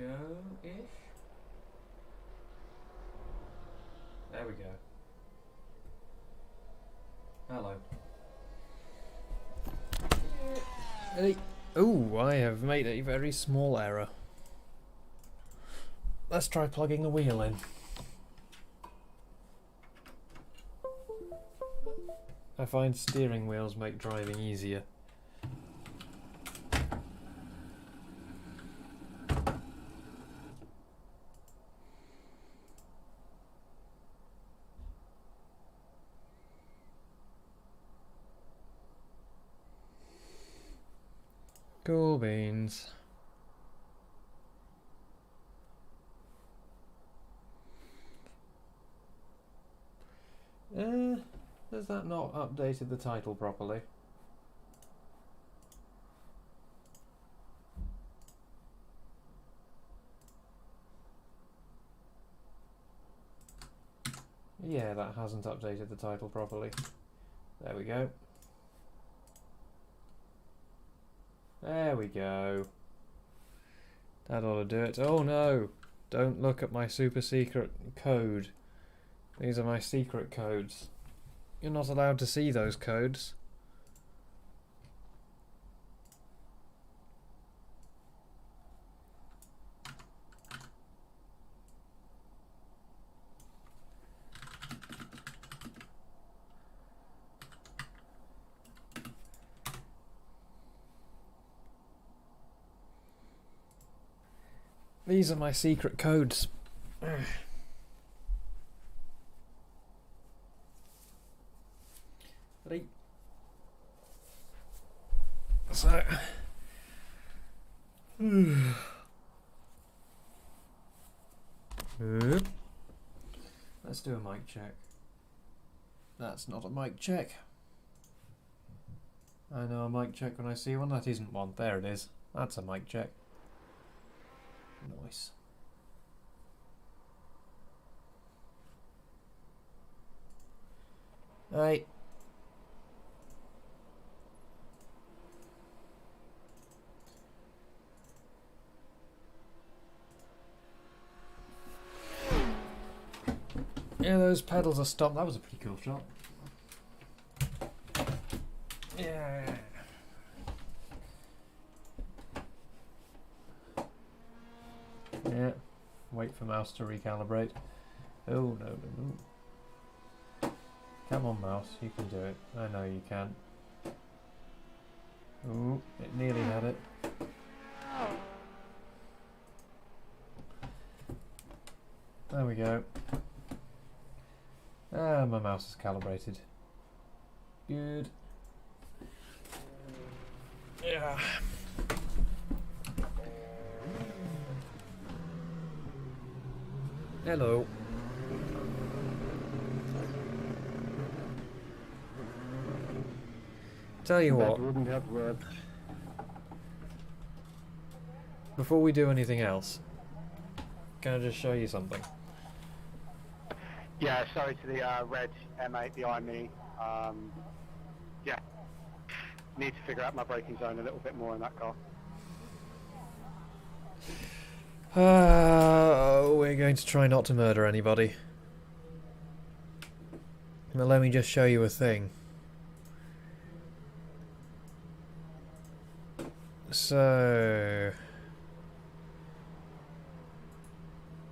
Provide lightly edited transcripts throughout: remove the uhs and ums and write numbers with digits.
go-ish. There we go. Hello. Hey. Ooh, I have made a very small error. Let's try plugging the wheel in. I find steering wheels make driving easier. Cool beans. Has that not updated the title properly? Yeah, that hasn't updated the title properly. There we go. There we go. That ought to do it. Oh no! Don't look at my super secret code. These are my secret codes. You're not allowed to see those codes. These are my secret codes. Ready? So, let's do a mic check. That's not a mic check. I know a mic check when I see one. That isn't one. There it is. That's a mic check. Nice. Right. Yeah, those pedals are stopped. That was a pretty cool shot. Yeah. Yeah. Wait for mouse to recalibrate. Oh, no, no, no. Come on, mouse. You can do it. I know you can. Ooh, it nearly had it. There we go. Ah, my mouse is calibrated. Good. Yeah. Hello. Tell you what. Wouldn't have worked. Before we do anything else, can I just show you something? Yeah, sorry to the red M8 behind me. Yeah, need to figure out my braking zone a little bit more in that car. We're going to try not to murder anybody. Now let me just show you a thing. So...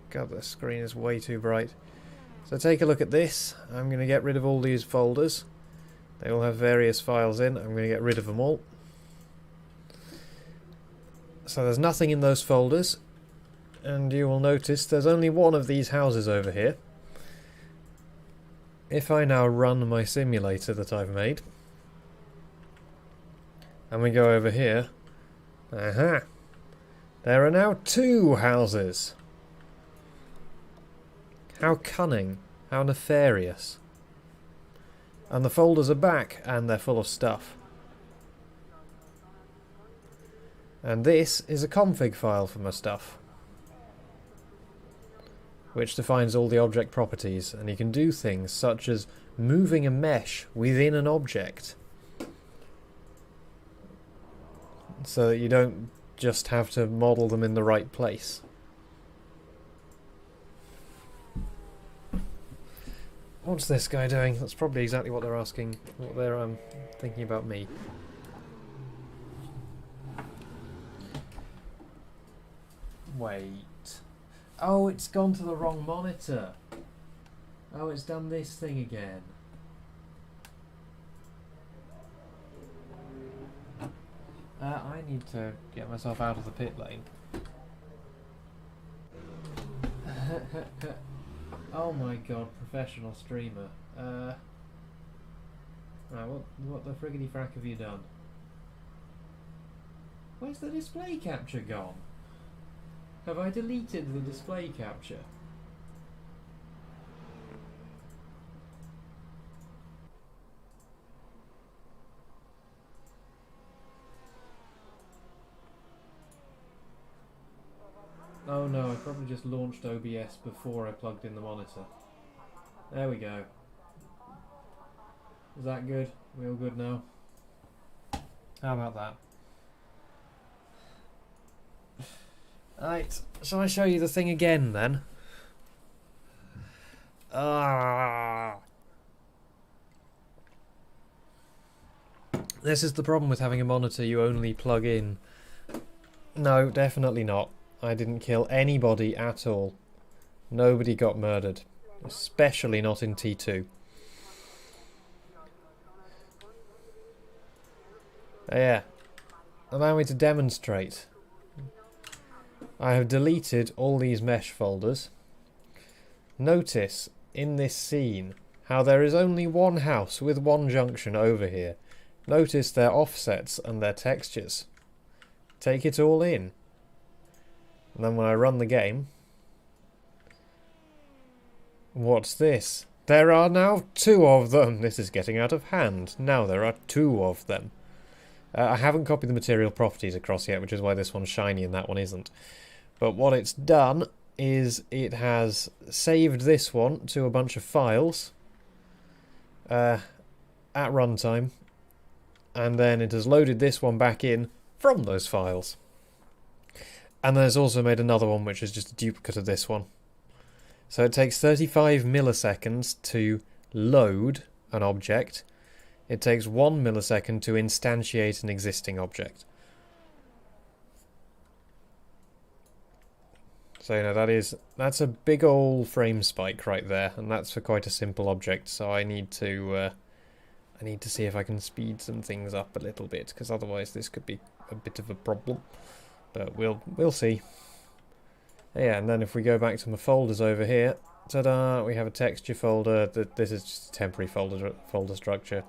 God, the screen is way too bright. So take a look at this. I'm going to get rid of all these folders. They all have various files in. I'm going to get rid of them all. So there's nothing in those folders. And you will notice there's only one of these houses over here. If I now run my simulator that I've made, and we go over here, aha! There are now 2 houses! How cunning, how nefarious. And the folders are back, and they're full of stuff. And this is a config file for my stuff, which defines all the object properties, and you can do things such as moving a mesh within an object, so that you don't just have to model them in the right place. What's this guy doing? That's probably exactly what they're asking, what they're thinking about me. Wait. Oh, it's gone to the wrong monitor. Oh, it's done this thing again. I need to get myself out of the pit lane. Oh my god, professional streamer. Right, what the friggity frack have you done? Where's the display capture gone? Have I deleted the display capture? Oh no, I probably just launched OBS before I plugged in the monitor. There we go. Is that good? We all good now? How about that? Right, shall I show you the thing again then? This is the problem with having a monitor you only plug in. No, definitely not. I didn't kill anybody at all. Nobody got murdered. Especially not in T2. Yeah. Allow me to demonstrate. I have deleted all these mesh folders. Notice in this scene how there is only one house with one junction over here. Notice their offsets and their textures. Take it all in. And then when I run the game... What's this? There are now 2 of them! This is getting out of hand. Now there are 2 of them. I haven't copied the material properties across yet, which is why this one's shiny and that one isn't. But what it's done is it has saved this one to a bunch of files at runtime, and then it has loaded this one back in from those files. And there's also made another one which is just a duplicate of this one. So it takes 35 milliseconds to load an object. It takes 1 millisecond to instantiate an existing object. So, you know, that's a big old frame spike right there, and that's for quite a simple object, so I need to see if I can speed some things up a little bit, because otherwise this could be a bit of a problem. But we'll see. Yeah, and then if we go back to my folders over here, ta-da, we have a texture folder. This is just a temporary folder structure.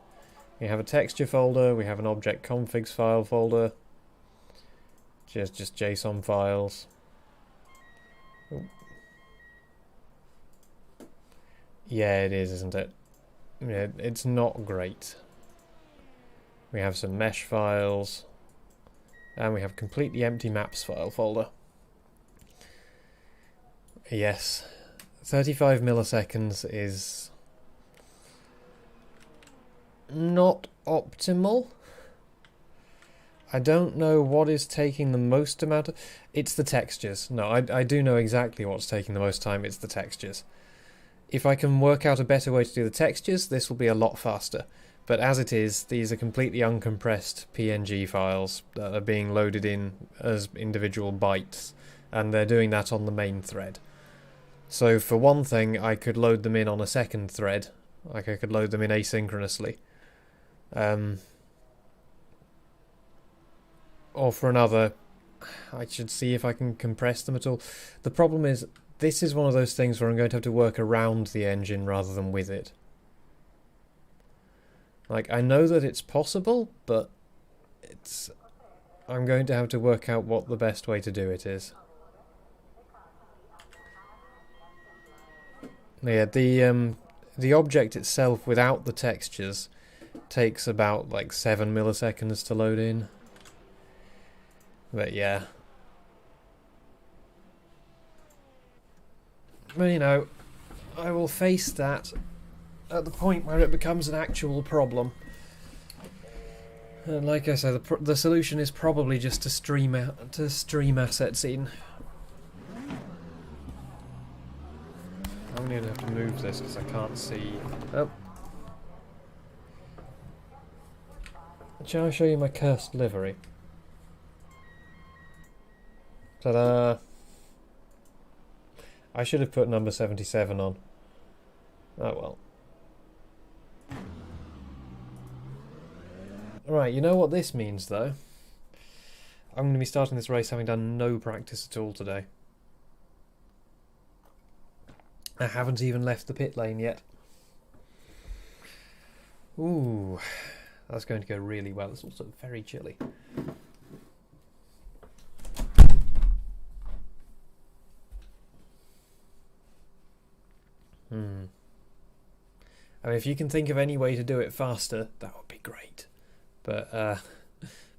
We have a texture folder, we have an object configs file folder, just JSON files. Yeah, it is, isn't it? Yeah, it's not great. We have some mesh files, and we have completely empty maps file folder. Yes, 35 milliseconds is not optimal. I don't know what is taking the most amount of... It's the textures. No, I do know exactly what's taking the most time. It's the textures. If I can work out a better way to do the textures, this will be a lot faster. But as it is, these are completely uncompressed PNG files that are being loaded in as individual bytes, and they're doing that on the main thread. So for one thing, I could load them in on a second thread. Like I could load them in asynchronously. Or for another, I should see if I can compress them at all. The problem is, this is one of those things where I'm going to have to work around the engine rather than with it. Like, I know that it's possible, but I'm going to have to work out what the best way to do it is. Yeah, the object itself without the textures takes about like 7 milliseconds to load in. But yeah. But you know, I will face that at the point where it becomes an actual problem. And like I said, the solution is probably just to stream assets in. I'm going to have to move this because I can't see. Oh. Shall I show you my cursed livery? Ta-da! I should have put number 77 on. Oh well. Right, you know what this means though? I'm going to be starting this race having done no practice at all today. I haven't even left the pit lane yet. Ooh, that's going to go really well. It's also very chilly. I mean, if you can think of any way to do it faster, that would be great. But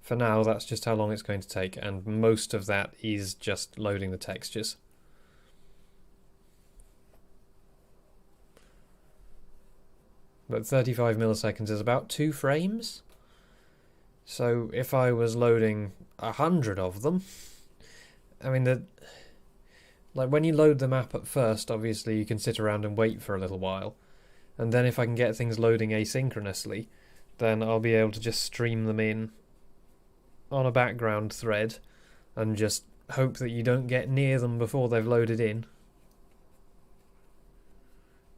for now, that's just how long it's going to take, and most of that is just loading the textures. But 35 milliseconds is about 2 frames. So if I was loading 100 of them, I mean, like when you load the map at first, obviously you can sit around and wait for a little while. And then if I can get things loading asynchronously, then I'll be able to just stream them in on a background thread and just hope that you don't get near them before they've loaded in.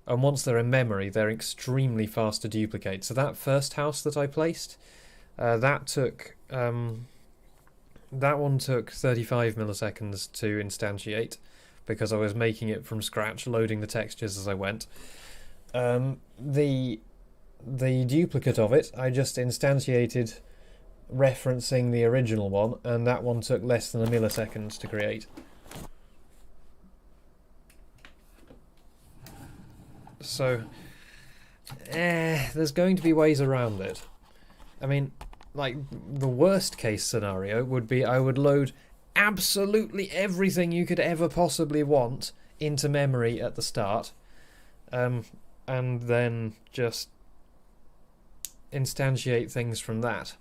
And once they're in memory, they're extremely fast to duplicate. So that first house that I placed, that one took 35 milliseconds to instantiate because I was making it from scratch, loading the textures as I went. The duplicate of it, I just instantiated referencing the original one, and that one took less than a millisecond to create. So, there's going to be ways around it. I mean, like, the worst case scenario would be I would load absolutely everything you could ever possibly want into memory at the start, and then just instantiate things from that.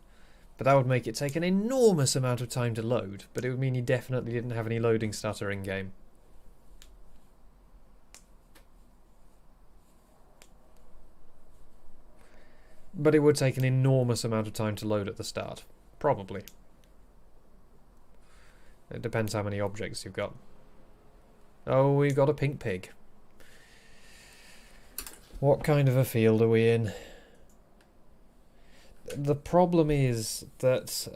But that would make it take an enormous amount of time to load, but it would mean you definitely didn't have any loading stutter in-game. But it would take an enormous amount of time to load at the start. Probably. It depends how many objects you've got. Oh, we've got a pink pig. What kind of a field are we in? The problem is that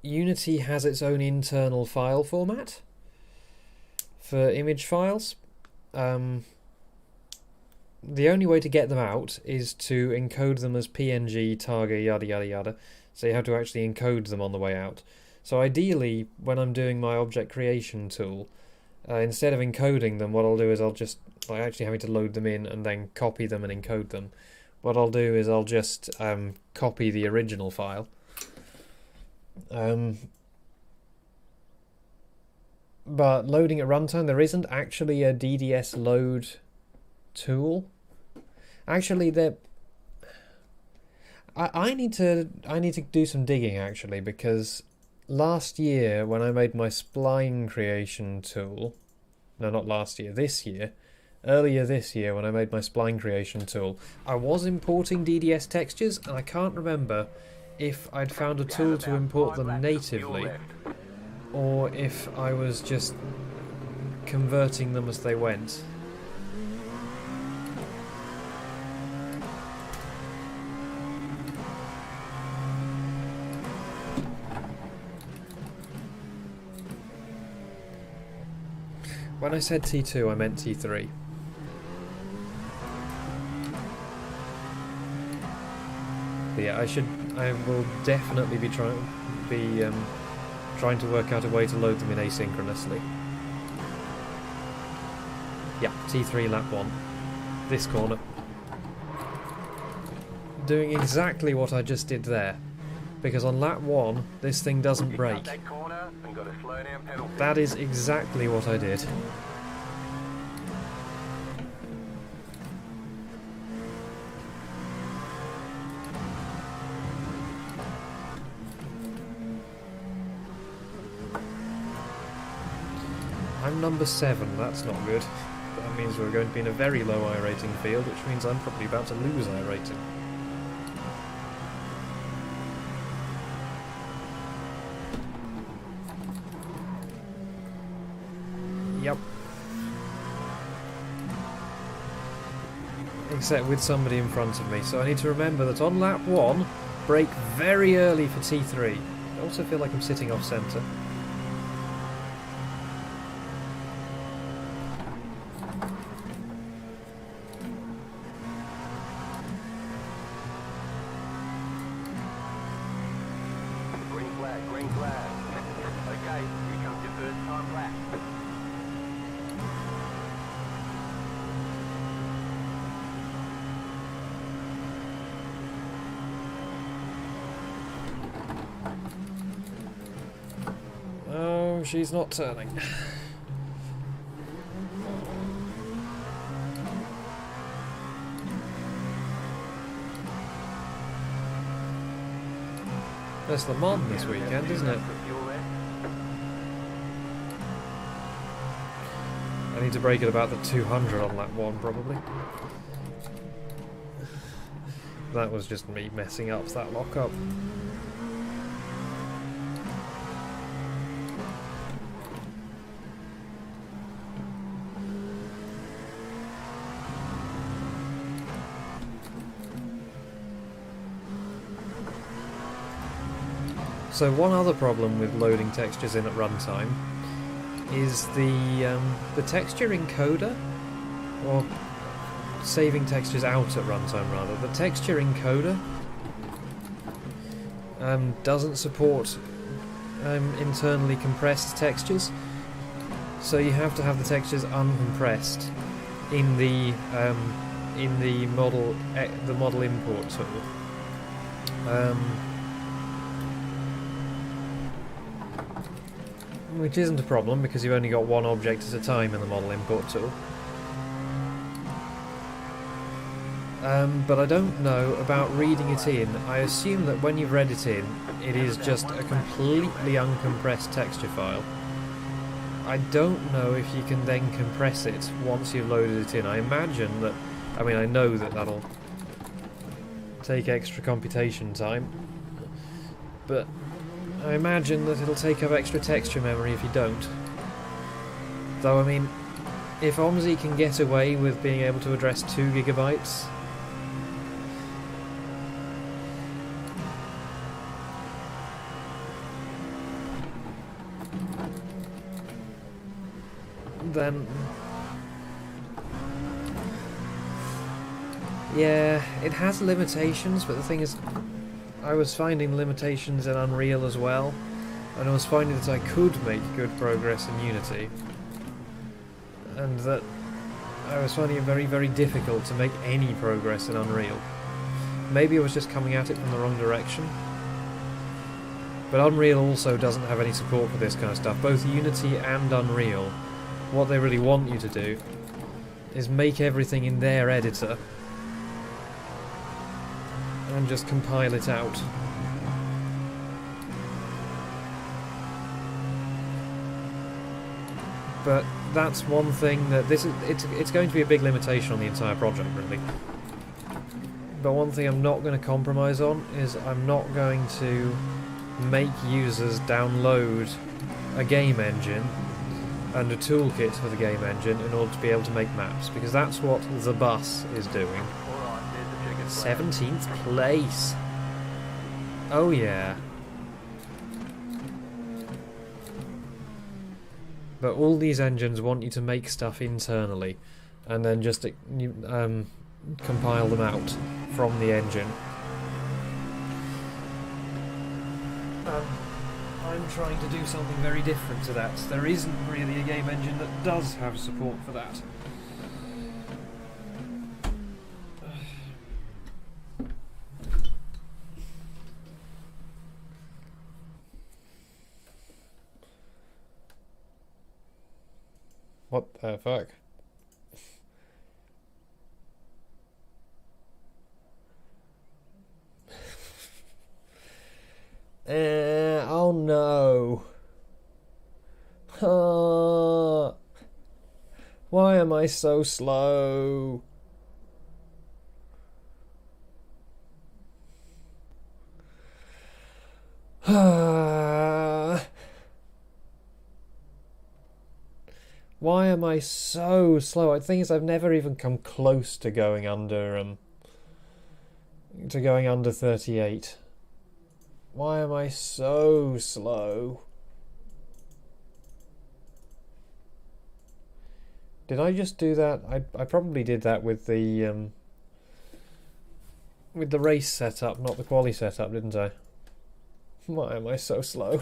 Unity has its own internal file format for image files. The only way to get them out is to encode them as PNG, Targa, yada yada yada. So you have to actually encode them on the way out. So ideally, when I'm doing my object creation tool, instead of encoding them, what I'll do is I'll just, like actually having to load them in and then copy them and encode them, what I'll do is I'll just copy the original file. But loading at runtime, there isn't actually a DDS load tool. Actually, I need to do some digging actually, because last year when I made my spline creation tool, no, not last year, this year, earlier this year when I made my spline creation tool, I was importing DDS textures, and I can't remember if I'd found a tool to import them natively, or if I was just converting them as they went. When I said T2, I meant T3. But yeah, I will definitely be trying to work out a way to load them in asynchronously. Yeah, T3 lap 1. This corner. Doing exactly what I just did there. Because on lap 1, this thing doesn't brake. That is exactly what I did. I'm number 7, that's not good. That means we're going to be in a very low I rating field, which means I'm probably about to lose I rating. Yep. Except with somebody in front of me, so I need to remember that on lap 1, brake very early for T3. I also feel like I'm sitting off centre. Green flag. Okay, here comes your first time lap. Oh, she's not turning. That's Le Mans this weekend, isn't it? I need to brake at about the 200 on lap 1, probably. That was just me messing up that lock-up. So one other problem with loading textures in at runtime is the texture encoder, or saving textures out at runtime rather. The texture encoder doesn't support internally compressed textures, so you have to have the textures uncompressed in the model import tool. Which isn't a problem because you've only got one object at a time in the model import tool. But I don't know about reading it in. I assume that when you've read it in, it is just a completely uncompressed texture file. I don't know if you can then compress it once you've loaded it in. I imagine that, I mean I know that that'll take extra computation time, but I imagine that it'll take up extra texture memory if you don't. Though, I mean, if OMSI can get away with being able to address 2 gigabytes, then yeah, it has limitations, but the thing is, I was finding limitations in Unreal as well, and I was finding that I could make good progress in Unity, and that I was finding it very, very difficult to make any progress in Unreal. Maybe I was just coming at it from the wrong direction, but Unreal also doesn't have any support for this kind of stuff. Both Unity and Unreal, what they really want you to do is make everything in their editor and just compile it out. But that's one thing that it's going to be a big limitation on the entire project, really. But one thing I'm not going to compromise on is I'm not going to make users download a game engine and a toolkit for the game engine in order to be able to make maps, because that's what the bus is doing. 17th place. Oh yeah. But all these engines want you to make stuff internally and then just compile them out from the engine. I'm trying to do something very different to that. There isn't really a game engine that does have support for that. What the fuck? Oh no. am I so slow? Why am I so slow? The thing is, I've never even come close to going under 38. Why am I so slow? Did I just do that? I probably did that with the race setup, not the quali setup, didn't I? Why am I so slow?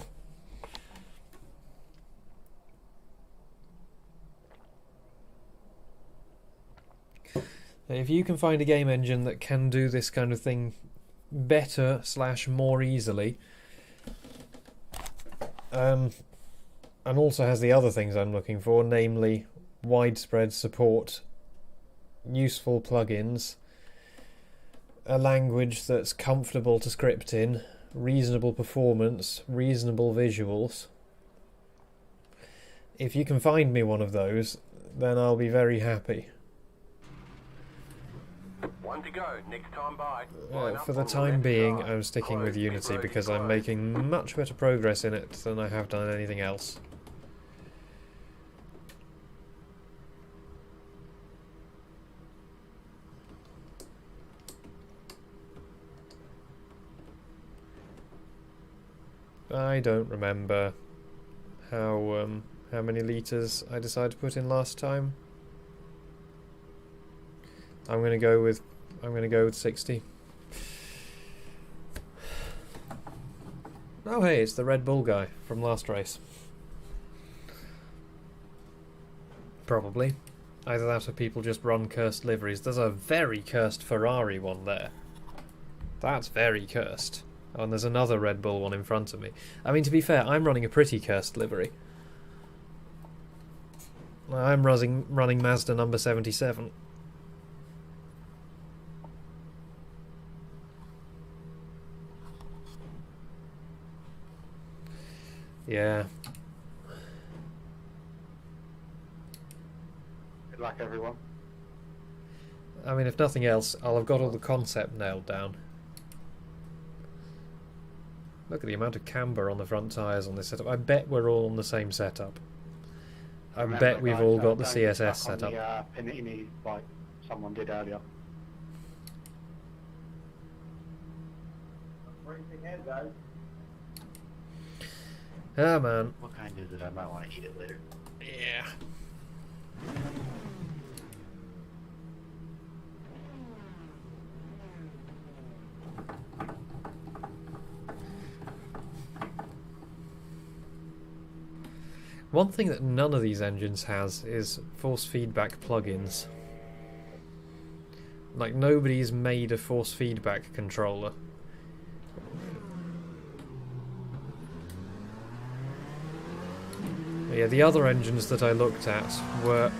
If you can find a game engine that can do this kind of thing better / more easily, and also has the other things I'm looking for, namely widespread support, useful plugins, a language that's comfortable to script in, reasonable performance, reasonable visuals. If you can find me one of those, then I'll be very happy. One to go. Next time by. For the time being, I'm sticking with Unity because I'm making much better progress in it than I have done anything else. I don't remember how many litres I decided to put in last time. I'm gonna go with 60. Oh hey, it's the Red Bull guy from last race. Probably. Either that or people just run cursed liveries. There's a very cursed Ferrari one there. That's very cursed. Oh, and there's another Red Bull one in front of me. I mean, to be fair, I'm running a pretty cursed livery. I'm running Mazda number 77. Yeah. Good luck, everyone. I mean, if nothing else, I'll have got all the concept nailed down. Look at the amount of camber on the front tyres on this setup. I bet we're all on the same setup. I bet we've all got the CSS setup. The Panini, like someone did earlier. Ah, man. What kind is it? I might want to eat it later. Yeah. One thing that none of these engines has is force feedback plugins. Like, nobody's made a force feedback controller. Yeah, the other engines that I looked at were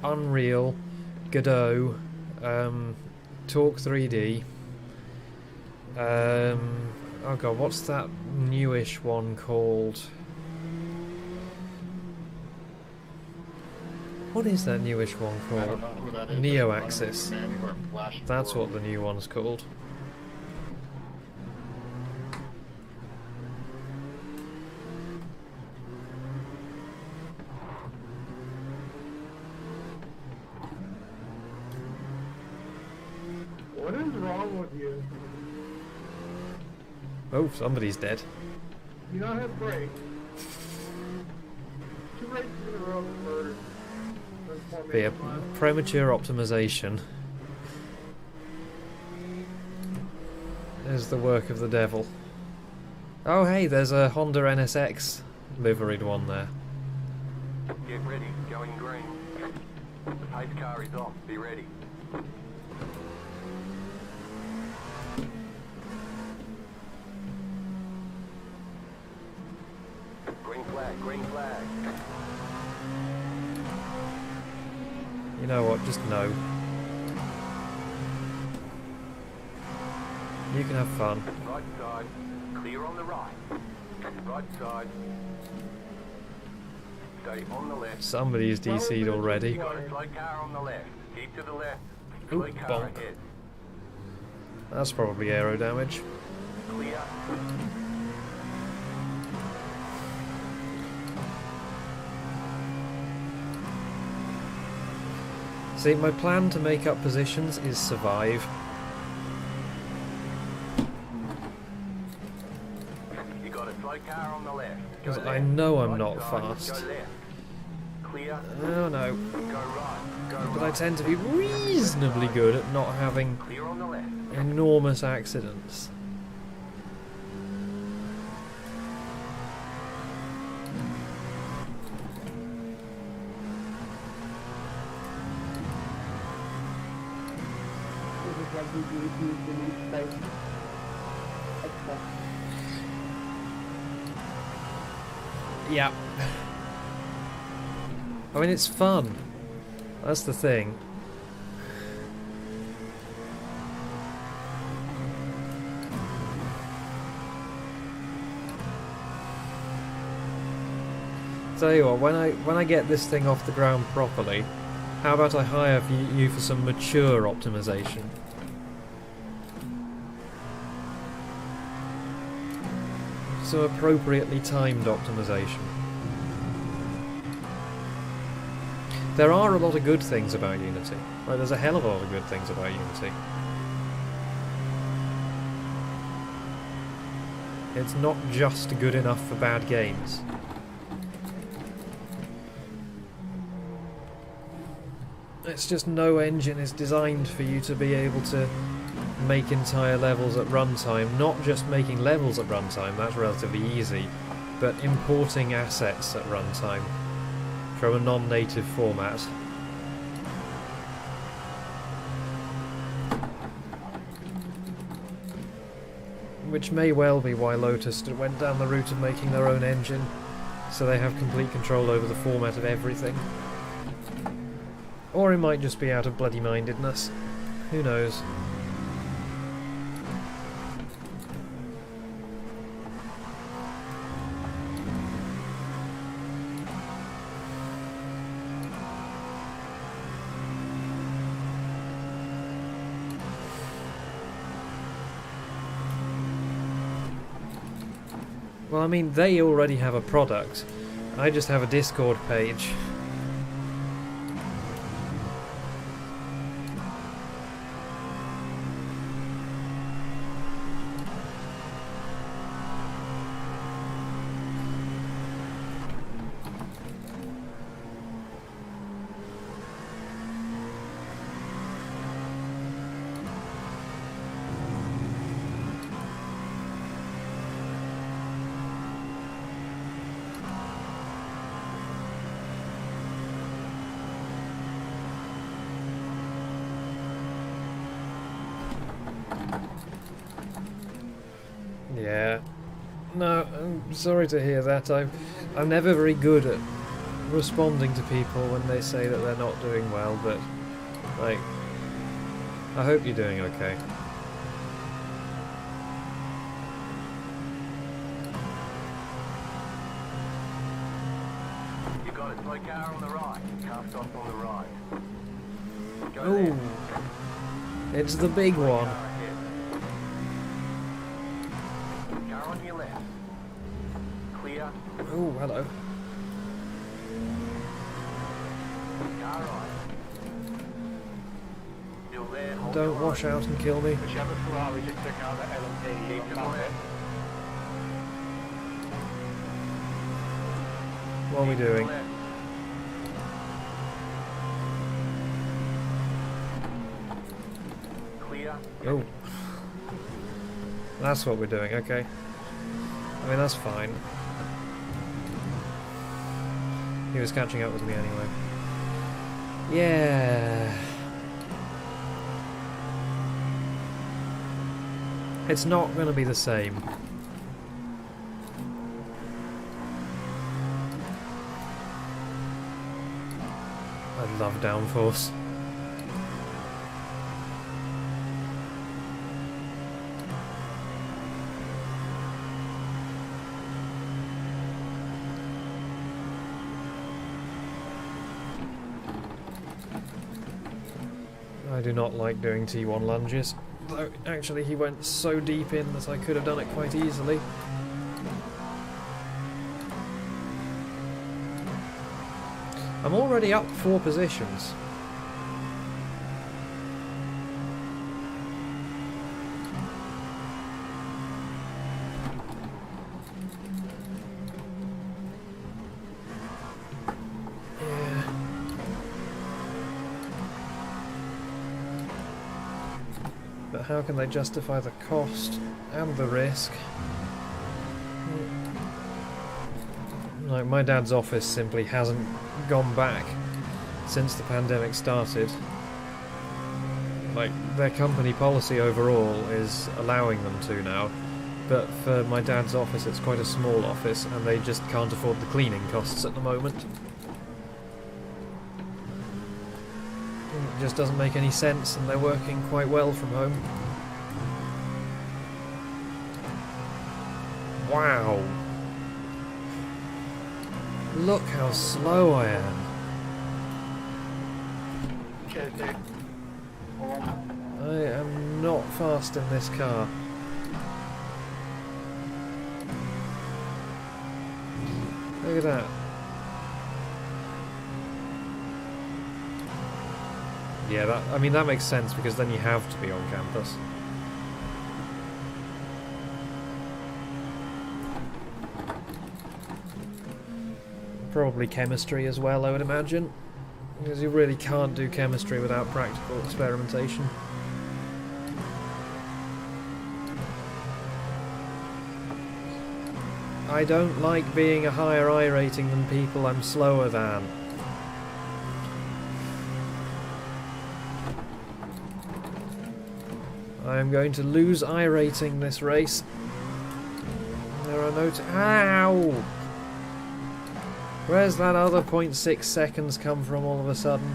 Unreal, Godot, Talk 3D. Oh god, what's that newish one called? What is that newish one I don't called? know who that is. Neo Axis. Man, you are flashing That's forward. what the new one's called. What is wrong with you? Oh, somebody's dead. You not have brakes. 2 races in a row for Yeah, premature optimization is the work of the devil. Oh hey, there's a Honda NSX liveried one there. Get ready. Going green. The pace car is off. Be ready. Green flag. Green flag. You know what, just no. You can have fun. Right side. Clear on the right. Right side. Stay on the left. Somebody's DC'd already. You got a slow car on the left. Keep to the left. Ooh, Slow car bonk. ahead. That's probably aero damage. Clear. See, my plan to make up positions is survive. You got a slow car on the left. Go Because I left. know I'm Right not side, fast. Go left. Clear. Oh no. Go right. Go right. But I tend to be reasonably good at not having Clear on the left. enormous accidents. This is like you use the lead space. Extra. Yeah. I mean, it's fun. That's the thing. Tell you what, when I get this thing off the ground properly, how about I hire you for some mature optimization? Some appropriately timed optimization. There are a lot of good things about Unity. Like, there's a hell of a lot of good things about Unity. It's not just good enough for bad games. It's just no engine is designed for you to be able to make entire levels at runtime. Not just making levels at runtime, that's relatively easy, but importing assets at runtime from a non-native format. Which may well be why Lotus went down the route of making their own engine, so they have complete control over the format of everything. Or it might just be out of bloody mindedness. Who knows? Well, I mean, they already have a product. I just have a Discord page. Yeah. No, I'm sorry to hear that. I'm never very good at responding to people when they say that they're not doing well, but, like, I hope you're doing okay. You got a slow car on the right. Car stop on the right. Go Ooh, left. it's the big Slow one. car ahead. Car on your left. Clear. Oh, hello. Car right. Still there. Hold Don't your wash line. out and kill me. Whichever Ferrari just took out the L&D Keep on to the top left. it. What are we Keep to the doing? left. Clear. Oh. That's what we're doing, okay. I mean, that's fine. He was catching up with me anyway. Yeah. It's not going to be the same. I love downforce. do not like doing T1 lunges. Though, actually, he went so deep in that I could have done it quite easily. I'm already up 4 positions. But how can they justify the cost and the risk? Like, my dad's office simply hasn't gone back since the pandemic started. Like, their company policy overall is allowing them to now, but for my dad's office it's quite a small office and they just can't afford the cleaning costs at the moment. It just doesn't make any sense, and they're working quite well from home. Wow! Look how slow I am. Cheers, dude. I am not fast in this car. Look at that. Yeah, I mean that makes sense because then you have to be on campus. Probably chemistry as well, I would imagine. Because you really can't do chemistry without practical experimentation. I don't like being a higher I rating than people I'm slower than. I am going to lose I rating this race. There are no ow! Where's that other 0.6 seconds come from all of a sudden?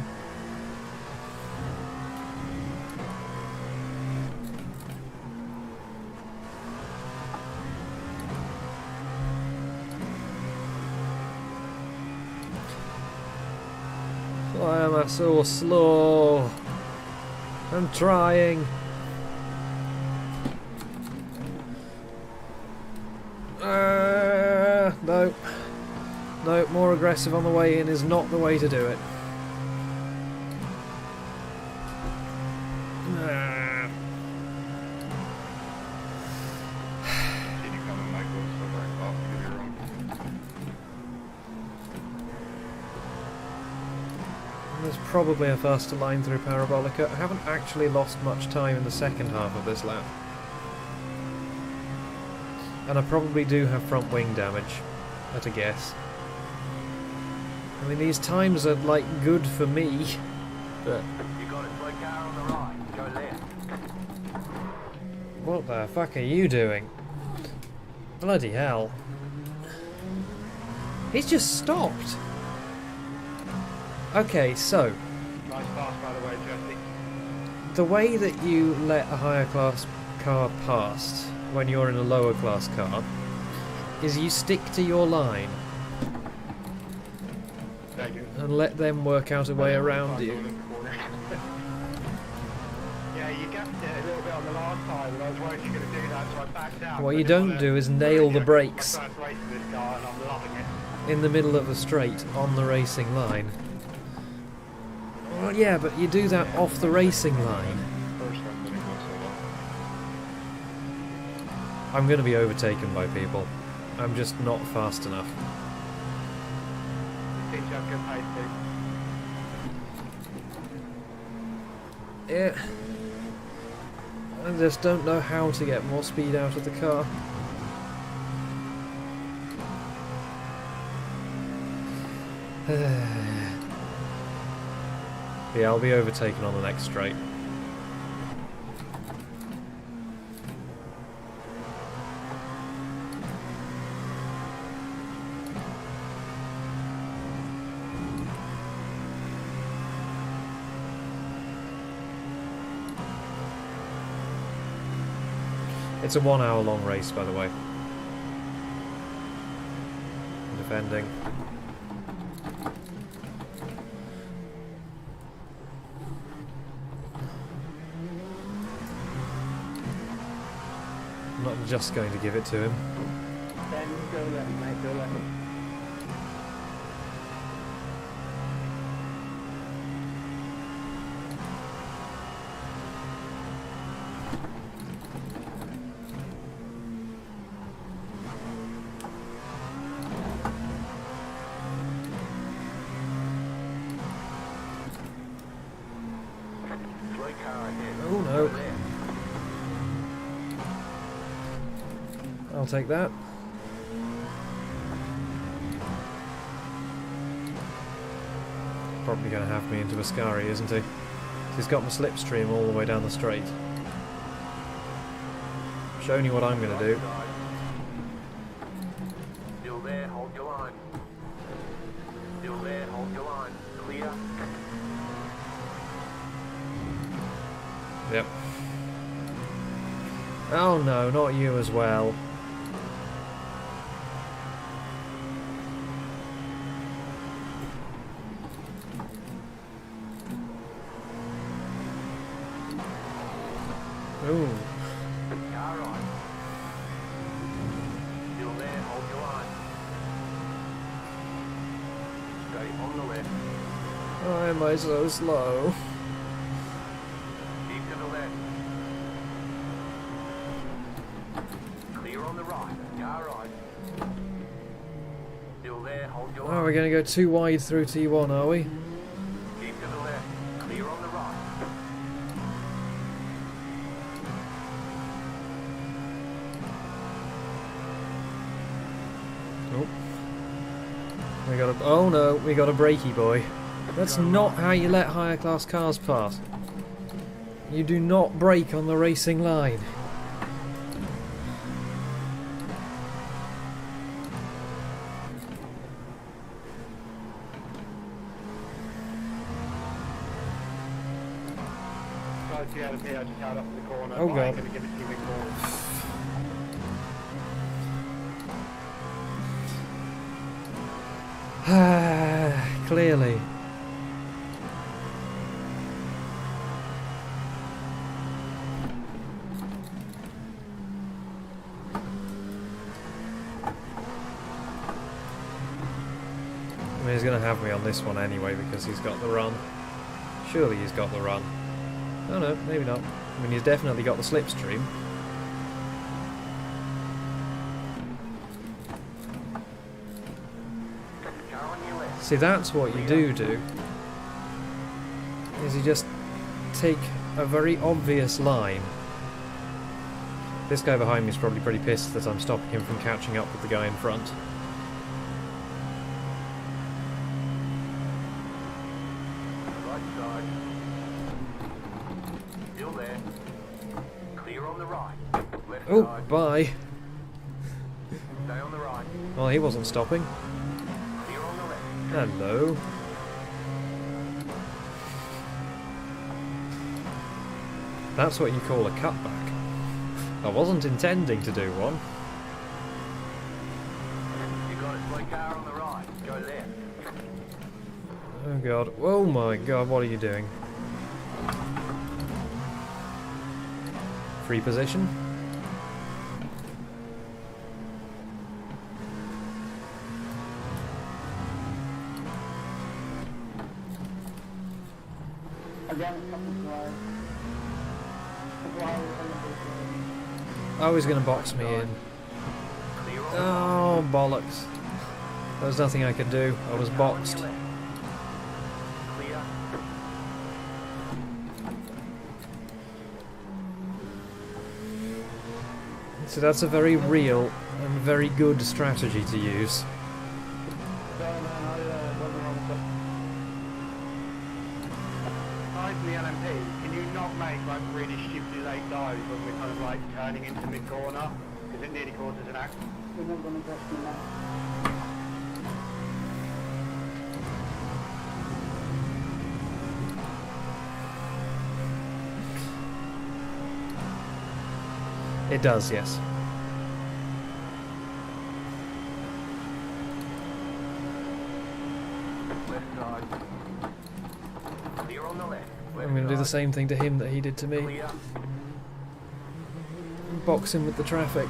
Why am I so slow? I'm trying. No. No, more aggressive on the way in is not the way to do it. There's probably a faster line through Parabolica. I haven't actually lost much time in the second half of this lap. And I probably do have front wing damage, at a guess. I mean, these times are, like, good for me, but... You got a slow car on the right. Go left. What the fuck are you doing? Bloody hell. He's just stopped. Okay, so... Nice pass, by the way, Jesse. The way that you let a higher class car past when you're in a lower class car is you stick to your line and let them work out a way around you. Yeah, you gapped it a little bit on the last time, and I was worried you were going to do that, so I backed out. What you don't do is nail the brakes My first race with this car, and I'm loving it. in the middle of the straight on the racing line. Well, yeah, but you do that off the racing line. I'm going to be overtaken by people. I'm just not fast enough. Teach you have good pace, dude. Yeah. I just don't know how to get more speed out of the car. Yeah, I'll be overtaken on the next straight. It's a 1 hour long race, by the way. Defending. not just going to give it to him. Then go left, mate, go left. Slow car ahead. Oh no. I'll take that. Probably going to have me into a scurry, isn't he? He's got my slipstream all the way down the straight. Showing you what I'm going to do. Still there, hold your line. Still there, hold your line. Clear. Yep. Oh no, not you as well. Ooh. Car on. Still there, hold your line. Stay on the left. Why am I so slow? Keep to the left. Clear on the right. Car right. Still there, hold your Oh, line. we're going to go too wide through T1, are we? Keep to the left. Clear on the right. Oh. We got a... Oh no, we got a brakey boy. That's not how you let higher class cars pass. You do not brake on the racing line. Guys, the LMP, I just held up in the corner. Oh, I God. ain't gonna give it to you anymore. Clearly. I mean, he's going to have me on this one anyway because he's got the run. Surely he's got the run. Oh no, maybe not. I mean, he's definitely got the slipstream. Car on your left. See, that's what you do, is you just take a very obvious line. This guy behind me is probably pretty pissed that I'm stopping him from catching up with the guy in front. Right side. Still there. Clear on the right. Left Oh, side. bye. Stay on the right. Well, he wasn't stopping. Clear on the left. Hello. That's what you call a cutback. I wasn't intending to do one. You got a slow car on the right. Go left. Oh god. Oh my god, what are you doing? Free position? Again, fucking fly. Oh, he's going to box me in. Clear on the Oh, bollocks. There was nothing I could do. I was car on your boxed. left. Clear. So that's a very real and very good strategy to use. Guys in the LMP, can you not make like really stupidly late dives when we're kind of like turning into mid-corner? Because it nearly causes an accident. We're not gonna get you now. It does, yes. Left side. Clear on the left. I'm going to do the same thing to him that he did to me. Clear. boxing with the traffic.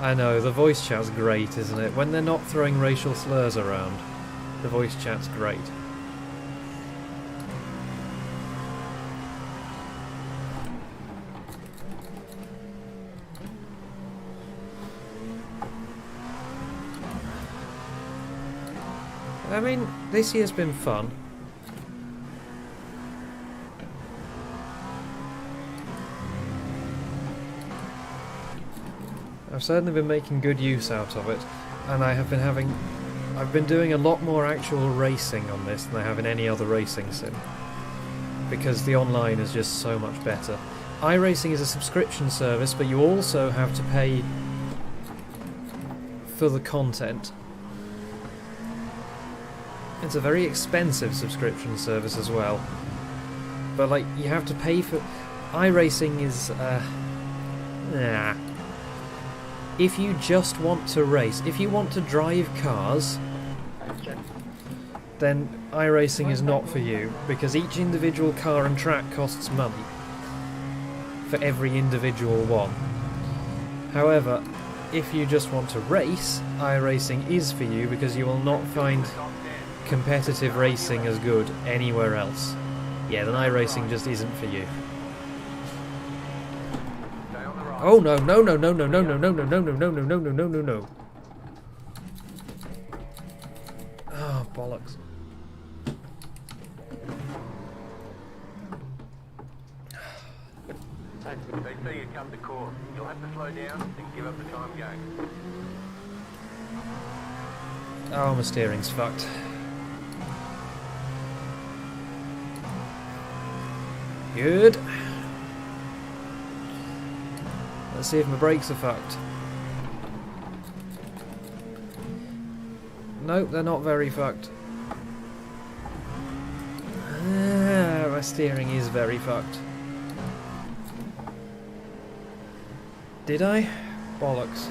I know, the voice chat's great, isn't it? When they're not throwing racial slurs around, the voice chat's great. I mean, this year's been fun. I've certainly been making good use out of it, and I've been doing a lot more actual racing on this than I have in any other racing sim, because the online is just so much better. iRacing is a subscription service, but you also have to pay for the content. It's a very expensive subscription service as well, but like you have to pay for. iRacing is if you just want to race, if you want to drive cars, then iRacing is not for you, because each individual car and track costs money for every individual one. However, if you just want to race, iRacing is for you, because you will not find competitive racing as good anywhere else. Yeah, then iRacing just isn't for you. Oh no, no, no, no, no, no, no, no, no, no, no, no, no, no, no, no, no, no. Oh, bollocks. They see you come to court. You'll have to slow down and give up the time game. Oh, my steering's fucked. Good. Let's see if my brakes are fucked. Nope, they're not very fucked. My steering is very fucked. Did I? Bollocks.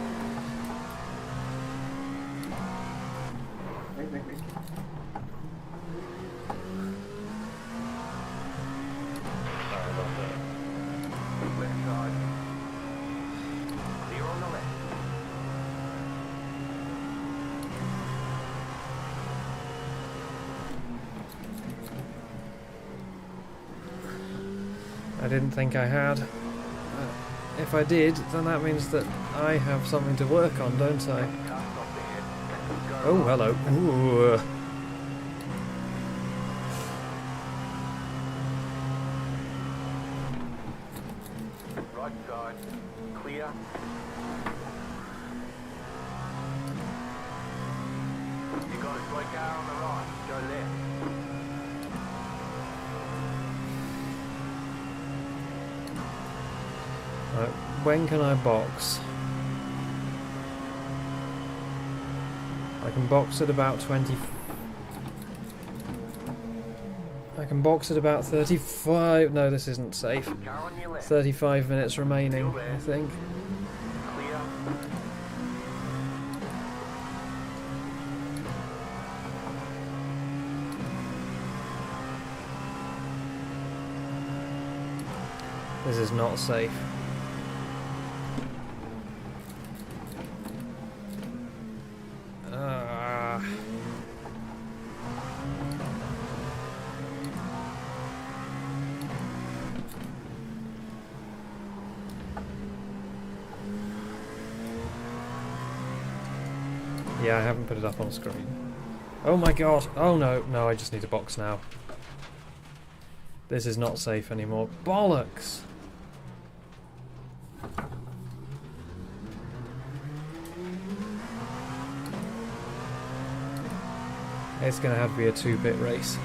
Left side. Clear on the left. I didn't think I had. If I did, then that means that I have something to work on, don't I? Oh, hello. Ooh. Right side. Clear. You got a slow car on the right. Go left. Right, when can I box? I can box at about 20... I can box at about 35... No, this isn't safe. Car on your left. 35 minutes remaining, I think. Clear. This is not safe. Yeah, I haven't put it up on screen. Oh my god! Oh no, no, I just need to box now. This is not safe anymore. Bollocks! It's gonna have to be a 2-bit race.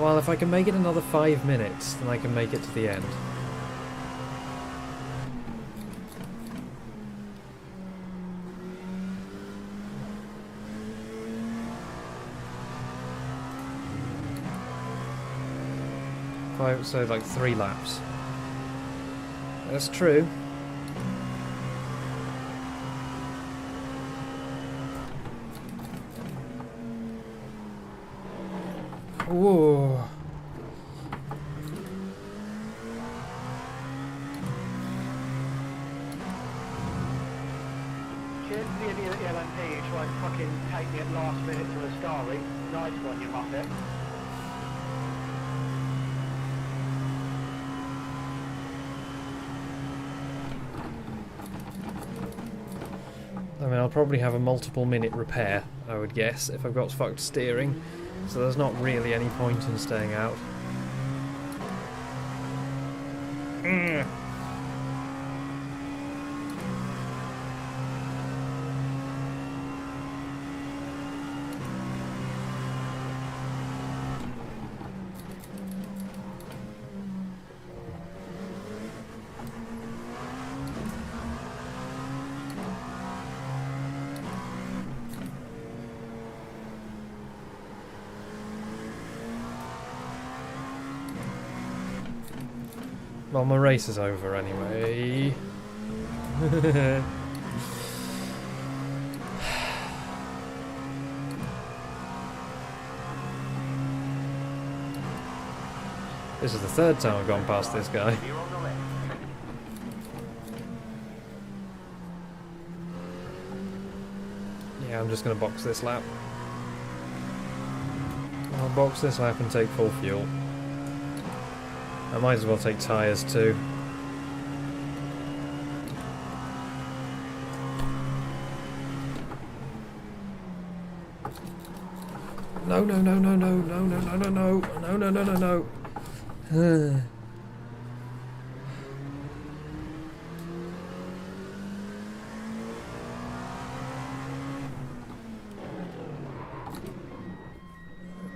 Well, if I can make it another 5 minutes, then I can make it to the end. So like 3 laps. That's true. Whoa. the idiot at the LMP who tried to fucking take me at last minute to a Scary. Nice one, you muppet. I mean, I'll probably have a multiple minute repair, I would guess, if I've got fucked steering. So there's not really any point in staying out. Well, my race is over anyway. This is the third time I've gone past this guy. You're on the left. Yeah, I'm just going to box this lap. I'll box this lap and take full fuel. I might as well take tyres too. No, no, no, no, no, no, no, no, no, no, no, no, no, no, no.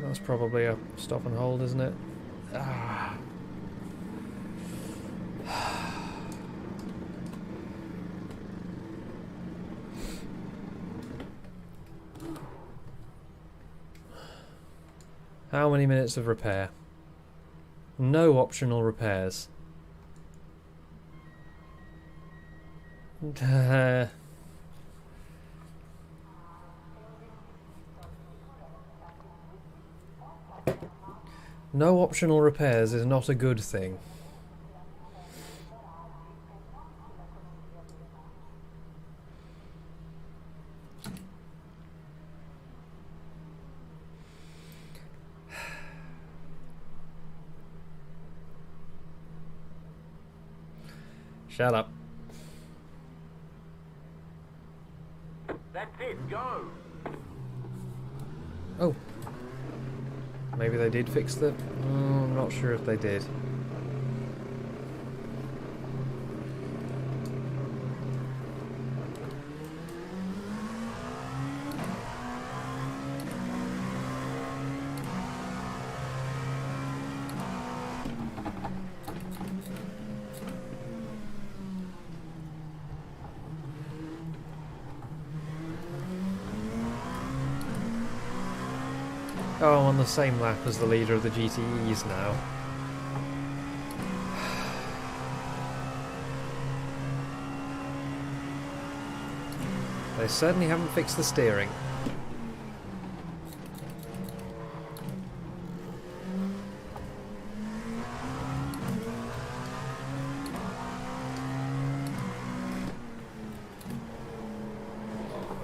That's probably a stop and hold, isn't it? Ah. How many minutes of repair? No optional repairs. No optional repairs is not a good thing. Shut up. That's it, go! Oh. Maybe they did fix the... Oh, I'm not sure if they did. Oh, I'm on the same lap as the leader of the GTEs now. They certainly haven't fixed the steering.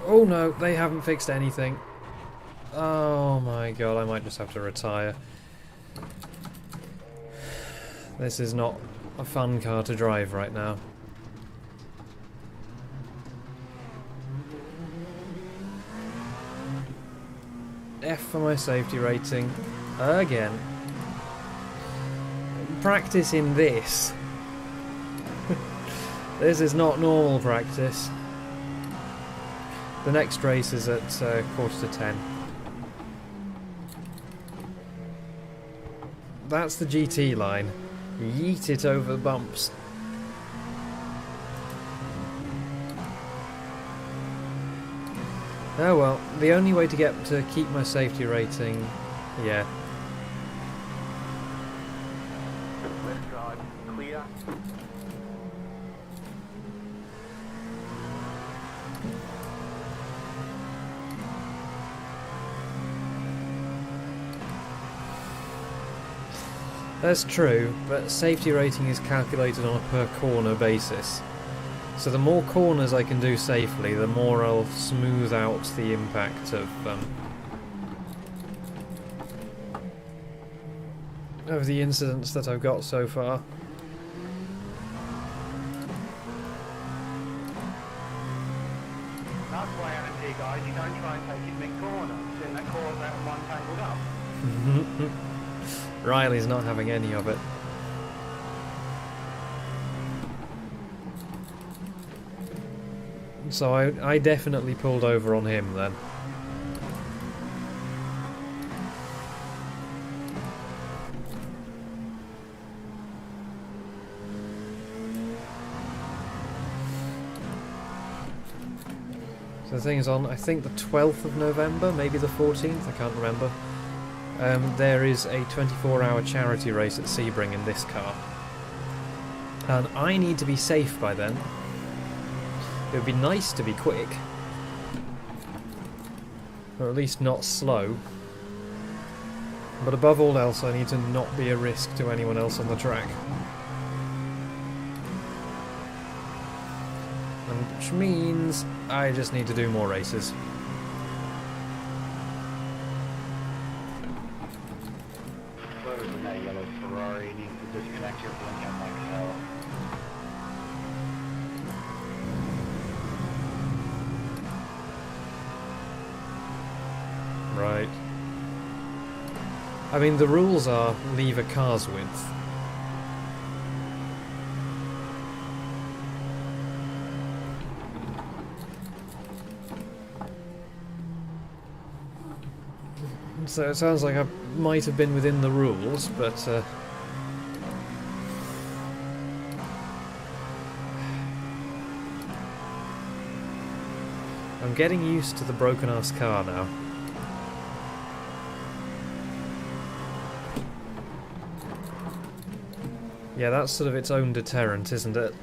Oh no, they haven't fixed anything. Oh my god, I might just have to retire. This is not a fun car to drive right now. F for my safety rating. Again. Practice in this. This is not normal practice. The next race is at 9:45. That's the GT line. Yeet it over the bumps. Oh well, the only way to keep my safety rating, yeah. Left drive, clear. That's true, but safety rating is calculated on a per corner basis. So the more corners I can do safely, the more I'll smooth out the impact of the incidents that I've got so far. That's why, NMP guys, you don't try and take it mid-corner, then that cause out one tangled up. Riley's not having any of it. So I definitely pulled over on him then. So the thing is, on I think the 12th of November, maybe the 14th, I can't remember. There is a 24-hour charity race at Sebring in this car. And I need to be safe by then. It would be nice to be quick. Or at least not slow. But above all else, I need to not be a risk to anyone else on the track. And which means I just need to do more races. Whoever's in that yellow Ferrari needs to disconnect your blinking like hell. Right. I mean, the rules are leave a car's width. So it sounds like I might have been within the rules, but I'm getting used to the broken-ass car now. Yeah, that's sort of its own deterrent, isn't it?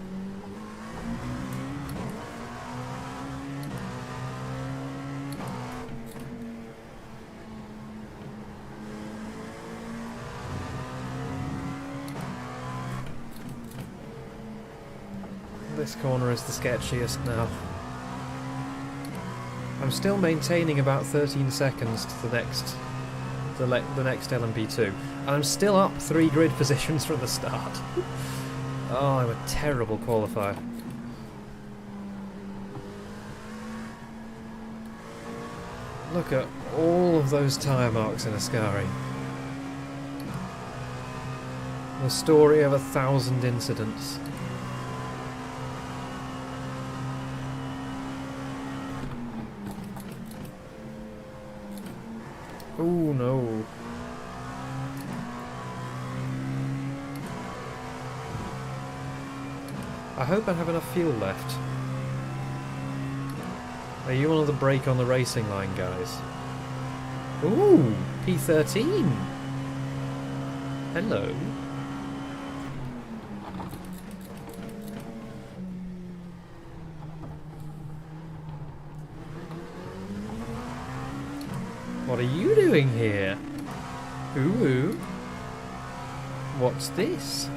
This corner is the sketchiest now. I'm still maintaining about 13 seconds to the next LMP2, and I'm still up 3 grid positions from the start. Oh, I'm a terrible qualifier. Look at all of those tyre marks in Ascari. The story of 1,000 incidents. Oh no. I hope I have enough fuel left. Are you on the brake on the racing line, guys? Ooh, P13. Hello. What are you doing here? Ooh. What's this?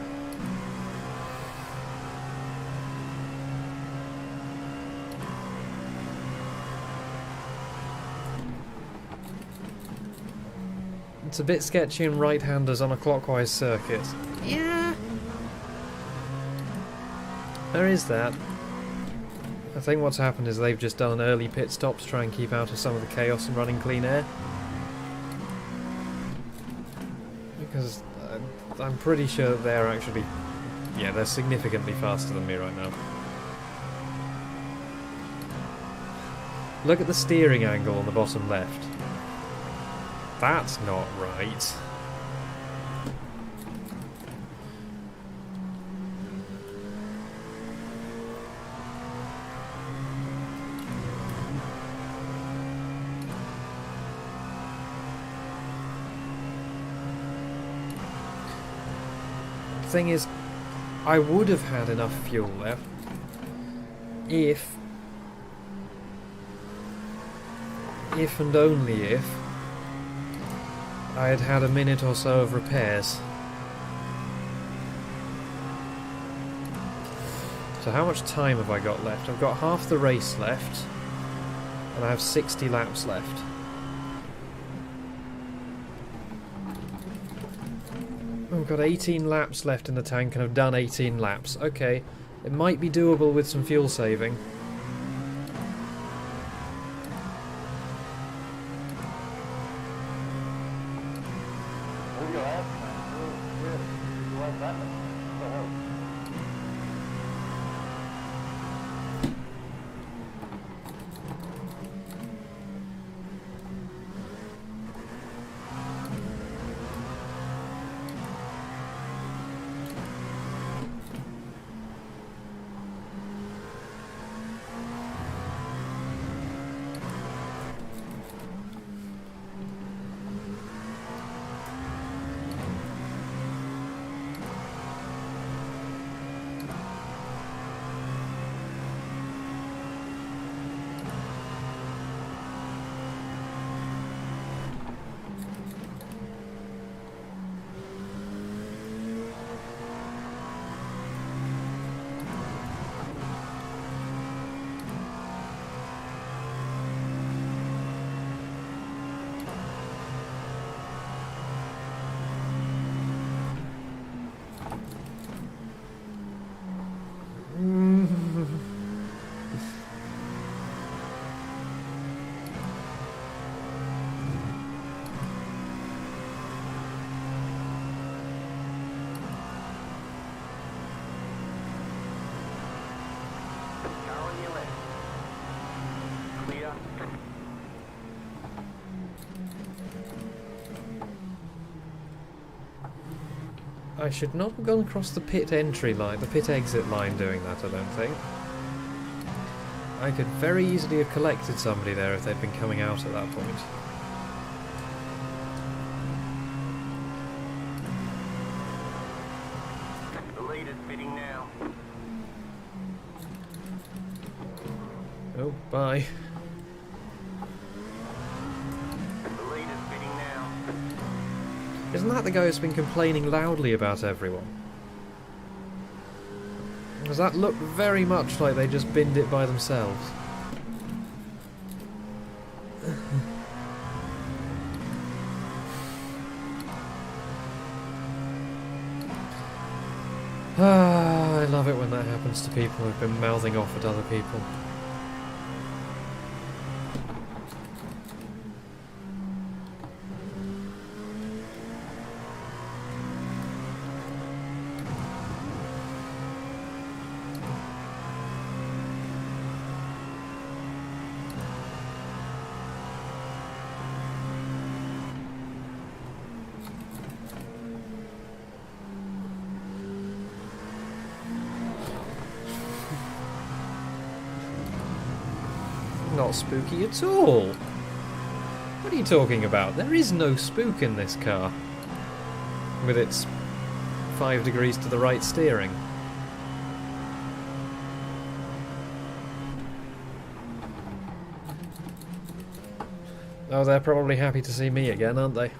It's a bit sketchy in right-handers on a clockwise circuit. Yeah. There is that. I think what's happened is they've just done an early pit stop to try and keep out of some of the chaos and running clean air. Because I'm pretty sure that they're actually... yeah, they're significantly faster than me right now. Look at the steering angle on the bottom left. That's not right. The thing is, I would have had enough fuel left if and only if I had had a minute or so of repairs. So how much time have I got left? I've got half the race left, and I have 60 laps left. Oh, I've got 18 laps left in the tank, and I've done 18 laps. Okay, it might be doable with some fuel saving. Car on your left. Clear. I should not have gone across the pit entry line, the pit exit line doing that, I don't think. I could very easily have collected somebody there if they'd been coming out at that point. The leader's fitting now. Oh, bye. The leader's fitting now. Isn't that the guy who's been complaining loudly about everyone? Does that look very much like they just binned it by themselves? Ah, I love it when that happens to people who've been mouthing off at other people. Not spooky at all. What are you talking about? There is no spook in this car. With its 5 degrees to the right steering. Oh, they're probably happy to see me again, aren't they?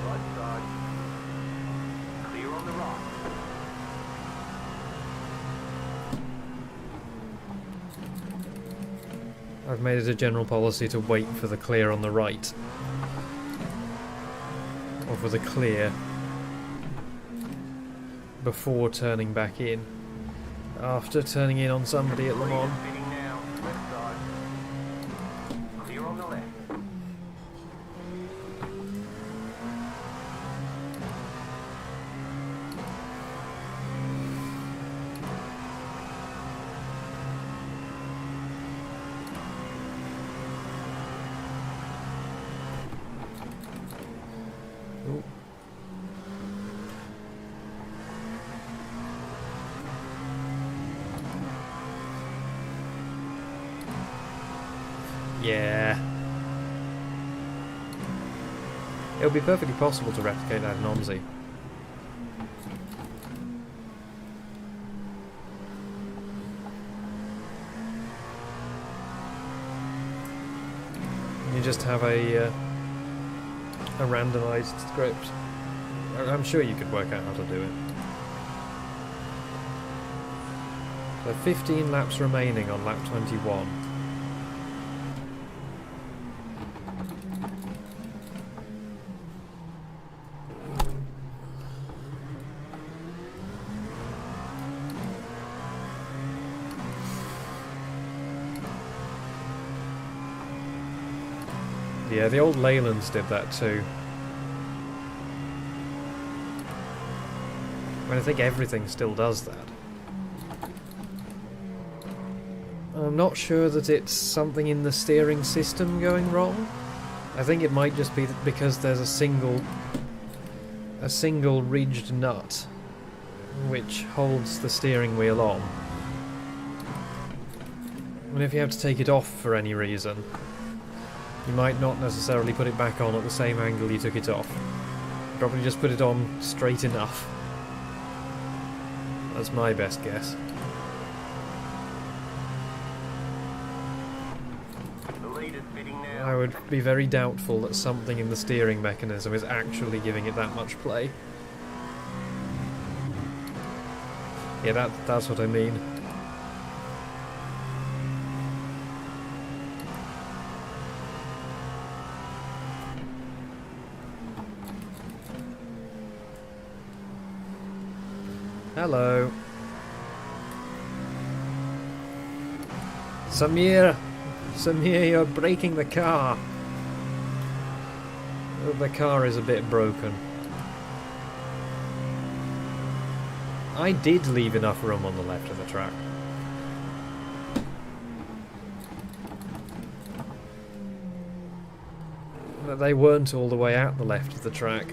Right side. Clear on the right. I've made it a general policy to wait for the clear on the right. Or for the clear before turning back in. After turning in on somebody at Le Mans. Leader's fitting now. Left side. Clear on the left. Ooh. Yeah. It would be perfectly possible to replicate that in Monza. You just have a randomised script. I'm sure you could work out how to do it. So 15 laps remaining on lap 21. Yeah, the old Leylands did that too. I mean, I think everything still does that. I'm not sure that it's something in the steering system going wrong. I think it might just be because there's a single ridged nut which holds the steering wheel on. And if you have to take it off for any reason, you might not necessarily put it back on at the same angle you took it off. Probably just put it on straight enough. That's my best guess. The lead is fitting now. I would be very doubtful that something in the steering mechanism is actually giving it that much play. Yeah, that's what I mean. Hello. Samir! Samir, you're breaking the car! The car is a bit broken. I did leave enough room on the left of the track. But they weren't all the way out the left of the track.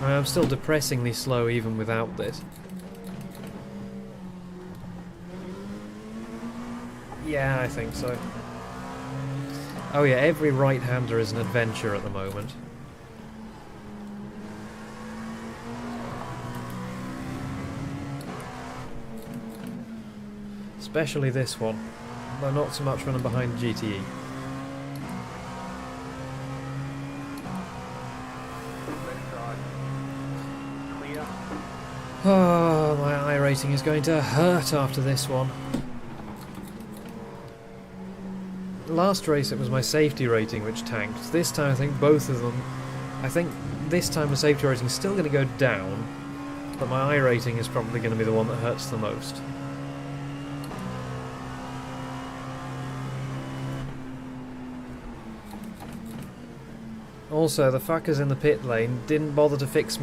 I'm still depressingly slow even without this. Yeah, I think so. Oh yeah, every right-hander is an adventure at the moment. Especially this one, though not so much when I'm behind GTE. Oh, my I rating is going to hurt after this one. Last race it was my safety rating which tanked. This time I think both of them... I think this time the safety rating is still going to go down, but my I rating is probably going to be the one that hurts the most. Also, the fuckers in the pit lane didn't bother to fix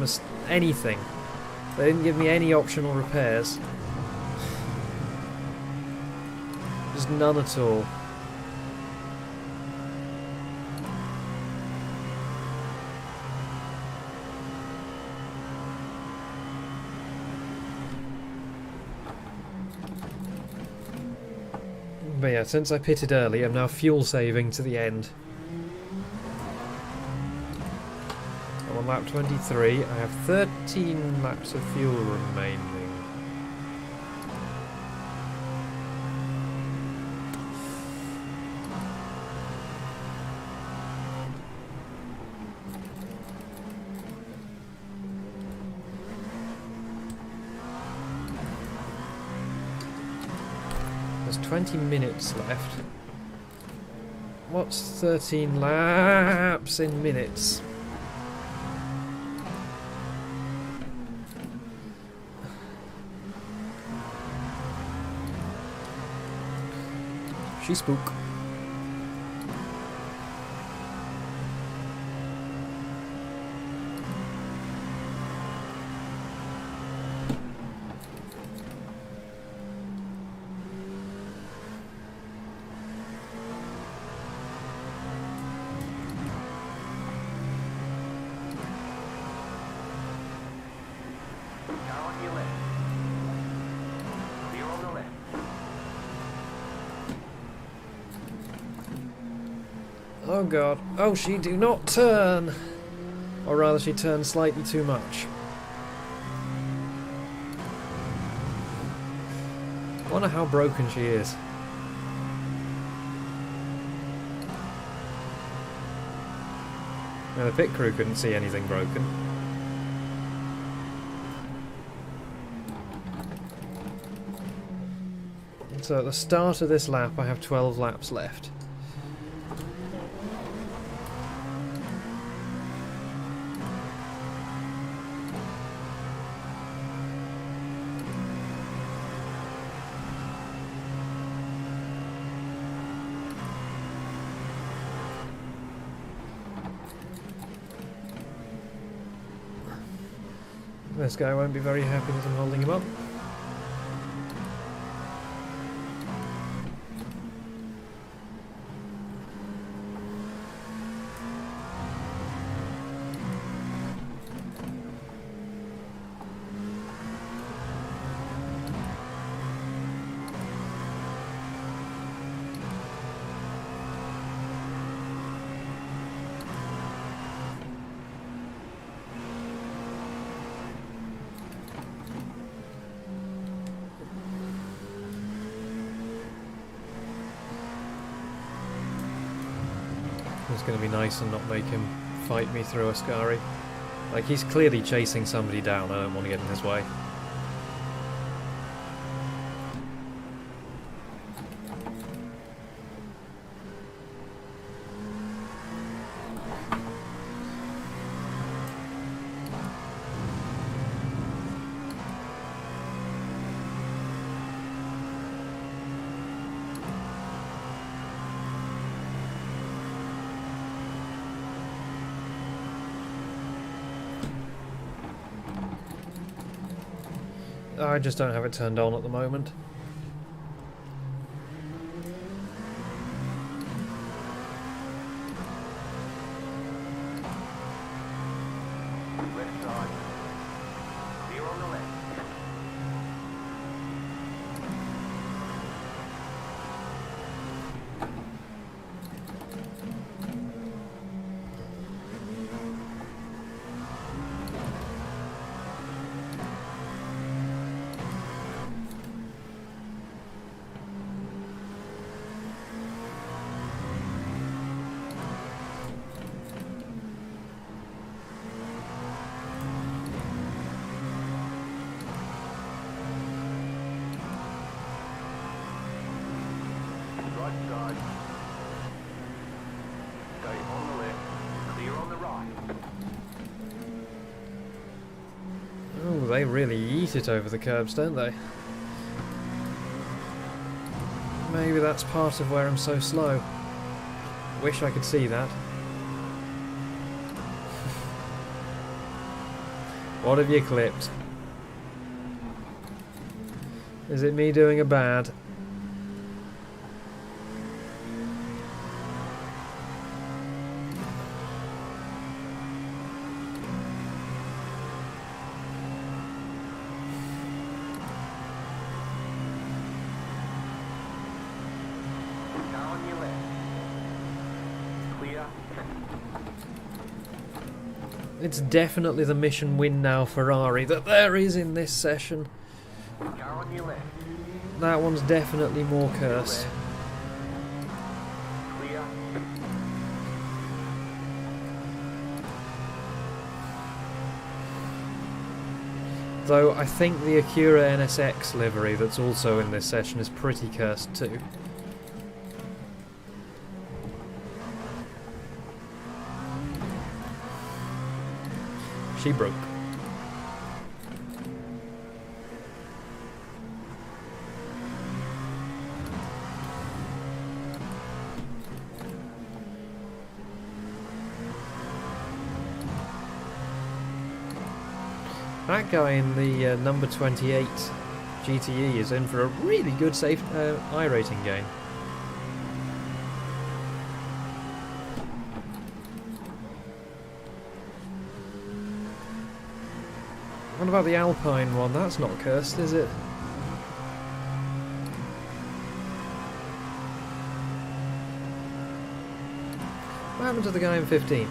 anything. They didn't give me any optional repairs. Just none at all. But yeah, since I pitted early, I'm now fuel saving to the end. I'm on lap 23, I have 13 laps of fuel remaining. There's 20 minutes left. What's 13 laps in minutes? She spook. Car on your left. Clear on the left. Oh god. Oh, she do not turn! Or rather, she turned slightly too much. I wonder how broken she is. Now, the pit crew couldn't see anything broken. So at the start of this lap, I have 12 laps left. This guy won't be very happy that I'm holding him up. It's going to be nice and not make him fight me through Ascari. Like, he's clearly chasing somebody down, I don't want to get in his way. I just don't have it turned on at the moment. Left side. Clear on the left. Right side. Stay on the left. Clear on the right. Oh, they really eat it over the curbs, don't they? Maybe that's part of where I'm so slow. Wish I could see that. What have you clipped? Is it me doing a bad? Car on your left. Clear. It's definitely the mission win now Ferrari that there is in this session. Car on your left. That one's definitely more cursed. Clear. Though I think the Acura NSX livery that's also in this session is pretty cursed too. She broke. That guy in the number 28 GTE is in for a really good safe I-rating gain. What about the Alpine one? That's not cursed, is it? What happened to the guy in 15th?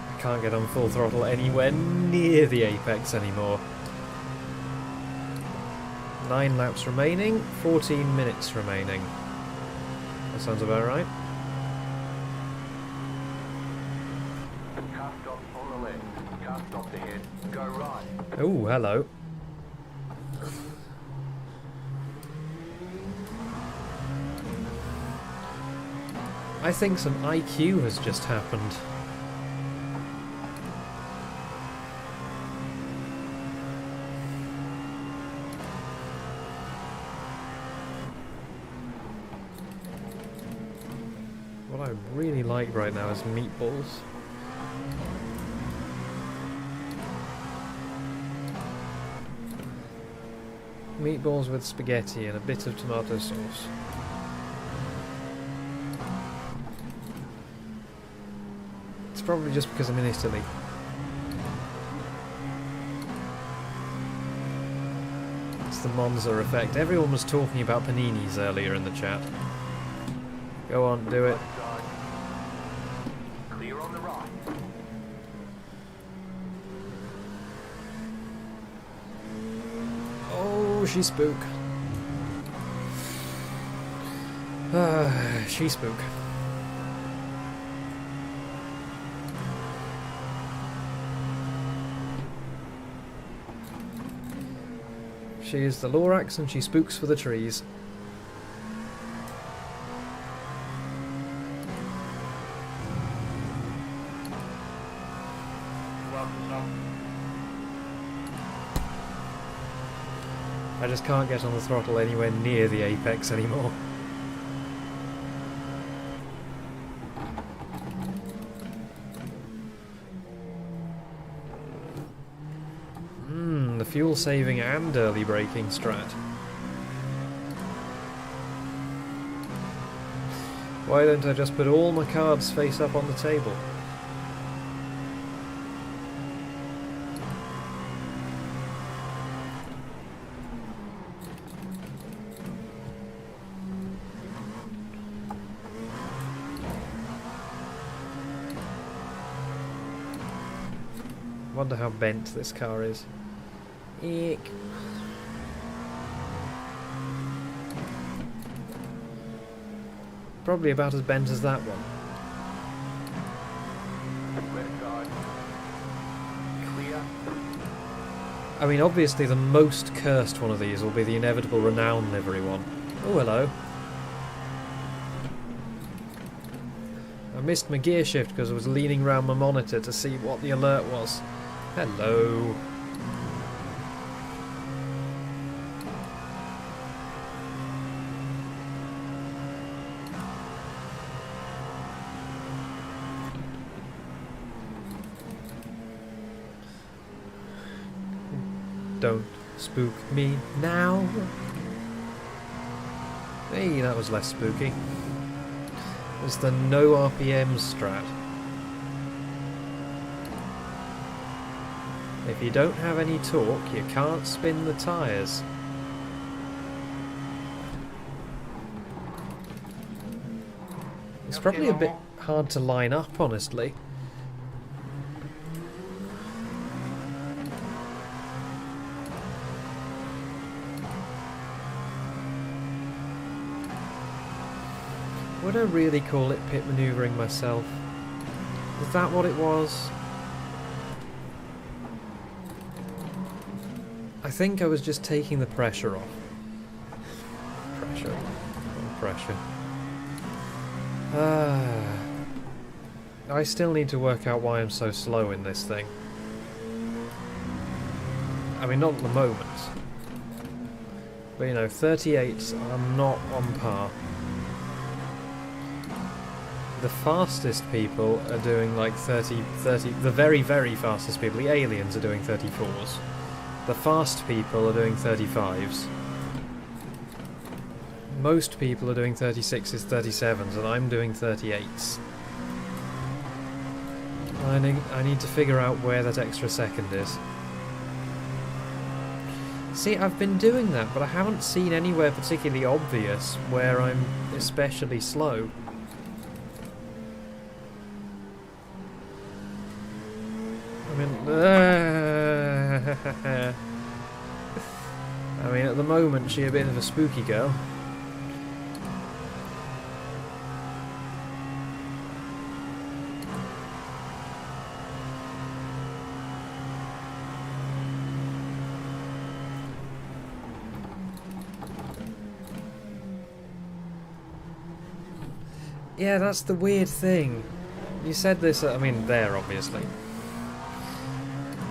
I can't get on full throttle anywhere near the apex anymore. 9 laps remaining, 14 minutes remaining. That sounds about right. Car stop on the left. Car stop ahead. Go right. Oh, hello. I think some IQ has just happened. What I really like right now is meatballs. Meatballs with spaghetti and a bit of tomato sauce. It's probably just because I'm in Italy. It's the Monza effect. Everyone was talking about paninis earlier in the chat. Go on, do it. Left side. Clear on the right. Oh, she spook. She spook. She is the Lorax and she spooks for the trees. I just can't get on the throttle anywhere near the apex anymore. The fuel saving and early braking strat. Why don't I just put all my cards face up on the table? Wonder how bent this car is. Eek. Probably about as bent as that one. Left side. Clear. I mean, obviously the most cursed one of these will be the inevitable Renown livery one. Oh, hello. I missed my gear shift because I was leaning round my monitor to see what the alert was. Hello. Don't spook me now. Hey, that was less spooky. It's the no RPM strat. If you don't have any torque, you can't spin the tyres. It's probably a bit hard to line up, honestly. Would I really call it pit manoeuvring myself? Is that what it was? I think I was just taking the pressure off. Pressure. Oh, pressure. I still need to work out why I'm so slow in this thing. I mean, not at the moment. But you know, 38s are not on par. The fastest people are doing like 30, the very, very fastest people, the aliens, are doing 34s. The fast people are doing 35s. Most people are doing 36s, 37s, and I'm doing 38s. I need to figure out where that extra second is. See, I've been doing that, but I haven't seen anywhere particularly obvious where I'm especially slow. I mean, I mean, at the moment, she's a bit of a spooky girl. Yeah, that's the weird thing. You said this, I mean, there, obviously.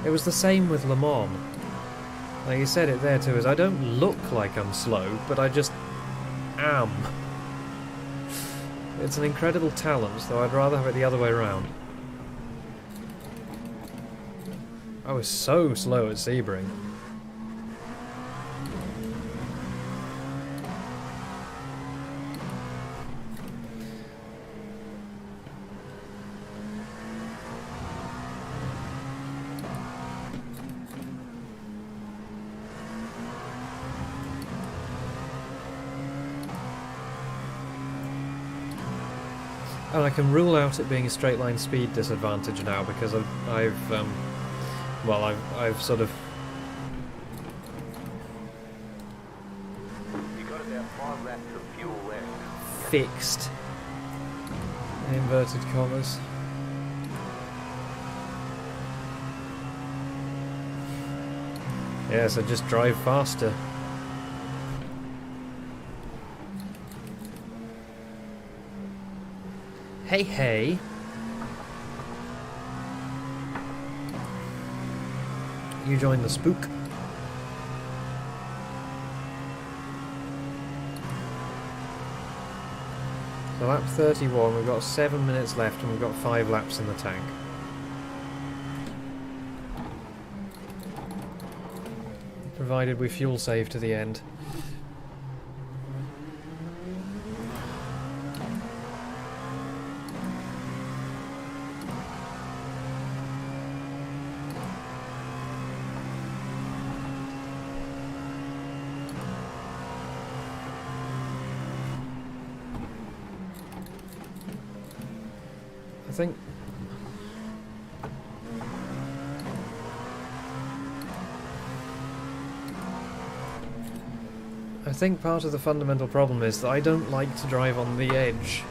It was the same with Le Mans. Like you said it there too, is I don't look like I'm slow, but I just am. It's an incredible talent, though I'd rather have it the other way around. I was so slow at Sebring. And I can rule out it being a straight line speed disadvantage now because I've sort of You got about 5 laps of fuel left. fixed, in inverted commas. Yeah, so just drive faster. Hey, hey. You joined the spook. So lap 31, we've got 7 minutes left and we've got 5 laps in the tank. Provided we fuel save to the end. I think part of the fundamental problem is that I don't like to drive on the edge.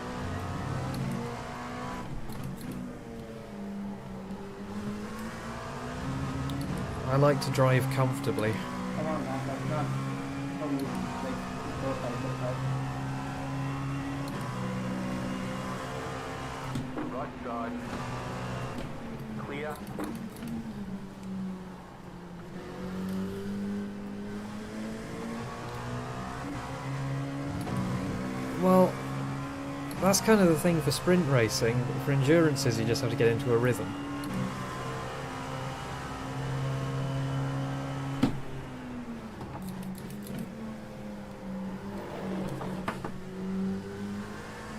I like to drive comfortably. Come on, man, that's not probably like 4 or 5 Right side. Clear. Well, that's kind of the thing for sprint racing, but for endurances you just have to get into a rhythm.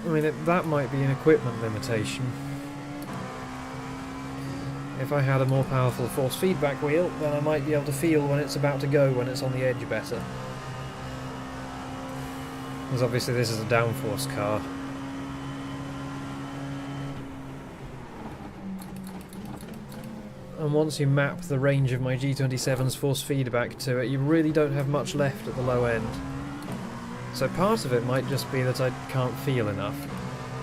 I mean, that might be an equipment limitation. If I had a more powerful force feedback wheel, then I might be able to feel when it's about to go, when it's on the edge better. Because obviously this is a downforce car. And once you map the range of my G27's force feedback to it, you really don't have much left at the low end. So part of it might just be that I can't feel enough,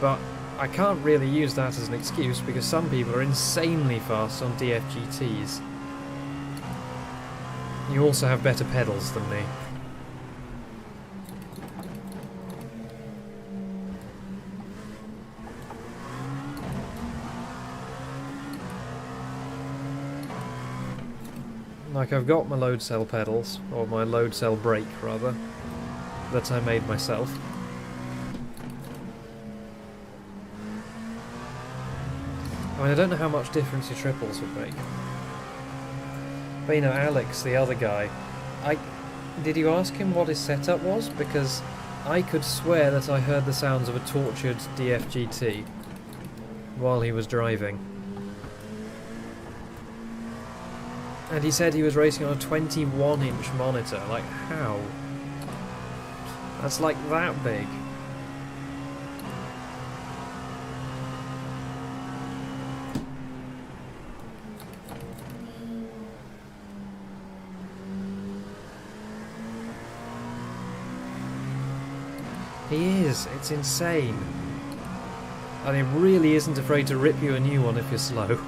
but I can't really use that as an excuse because some people are insanely fast on DFGTs. You also have better pedals than me. Like, I've got my load cell pedals, or my load cell brake rather, that I made myself. I mean, I don't know how much difference your triples would make. But you know, Alex, the other guy, did you ask him what his setup was? Because I could swear that I heard the sounds of a tortured DFGT. while he was driving. And he said he was racing on a 21-inch monitor. Like, how? That's like that big. He is. It's insane. And he really isn't afraid to rip you a new one if you're slow.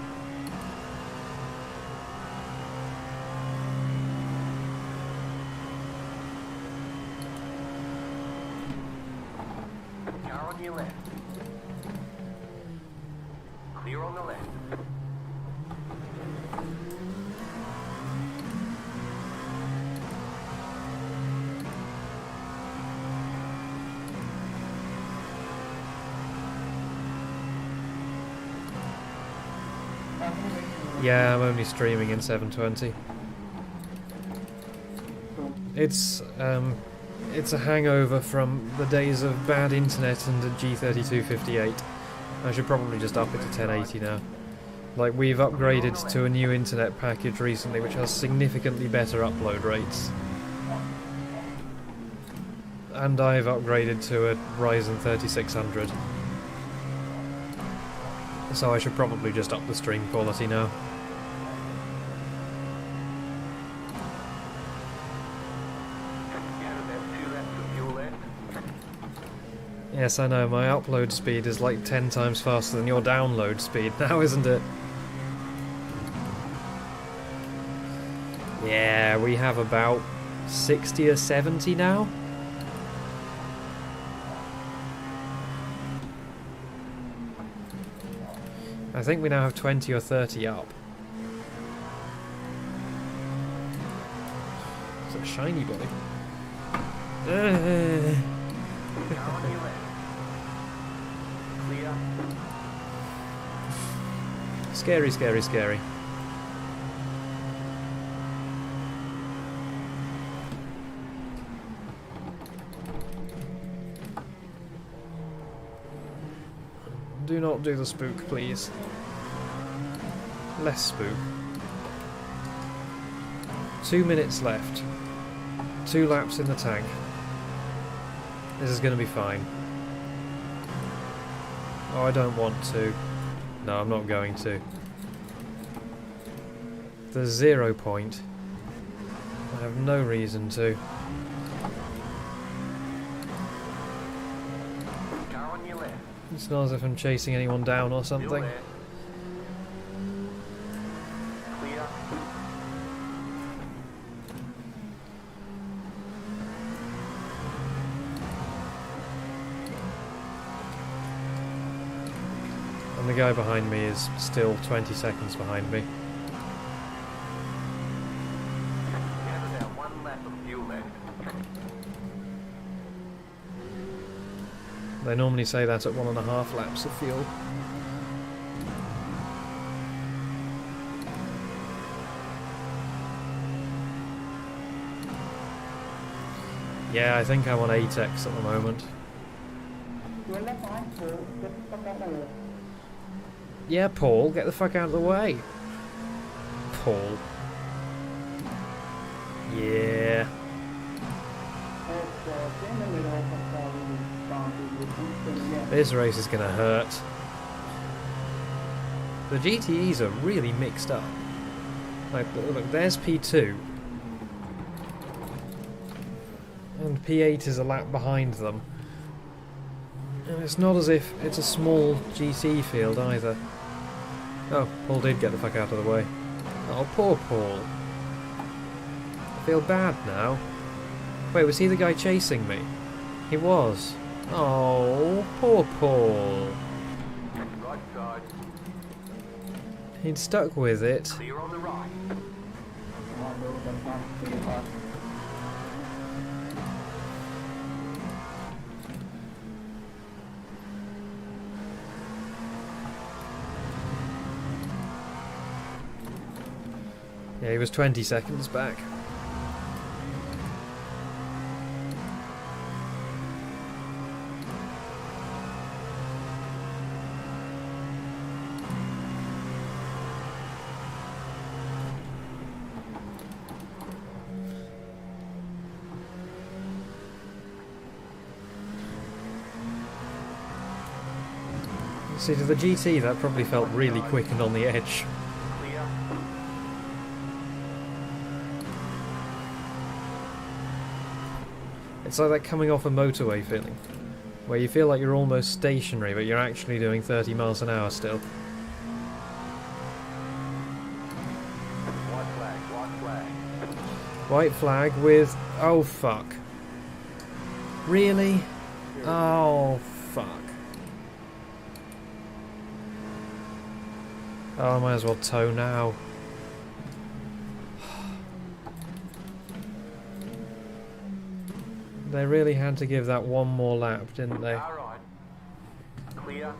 Car on your left. Clear on the left. Yeah, I'm only streaming in 720. It's a hangover from the days of bad internet and a G3258. I should probably just up it to 1080 now. Like, we've upgraded to a new internet package recently which has significantly better upload rates. And I've upgraded to a Ryzen 3600. So I should probably just up the stream quality now. Yes, I know, my upload speed is like 10 times faster than your download speed now, isn't it? Yeah, we have about 60 or 70 now. I think we now have 20 or 30 up. It's a shiny boy. Scary, scary, scary. Do not do the spook, please. Less spook. 2 minutes left. 2 laps in the tank. This is going to be fine. Oh, I don't want to. No, I'm not going to. There's 0 point. I have no reason to. Car on your left. It's not as if I'm chasing anyone down or something. Still there. Clear. And the guy behind me is still 20 seconds behind me. You have about 1 lap of fuel left. They normally say that at 1.5 laps of fuel. Yeah, I think I'm on ATEX at the moment. Yeah, Paul, get the fuck out of the way. Paul. Yeah. This race is gonna hurt. The GTEs are really mixed up. Like, look, there's P2. And P8 is a lap behind them. And it's not as if it's a small GT field either. Oh, Paul did get the fuck out of the way. Oh, poor Paul. I feel bad now. Wait, was he the guy chasing me? He was. Oh, poor Paul. Right side. He'd stuck with it. Clear on the right. Yeah, he was 20 seconds back. See, to the GT, that probably felt really quick and on the edge. Clear. It's like that coming off a motorway feeling, where you feel like you're almost stationary, but you're actually doing 30 miles an hour still. White flag, white flag. White flag with... oh, fuck. Really? Oh, fuck. Oh, I might as well tow now. They really had to give that one more lap, didn't they? Alright. Clear.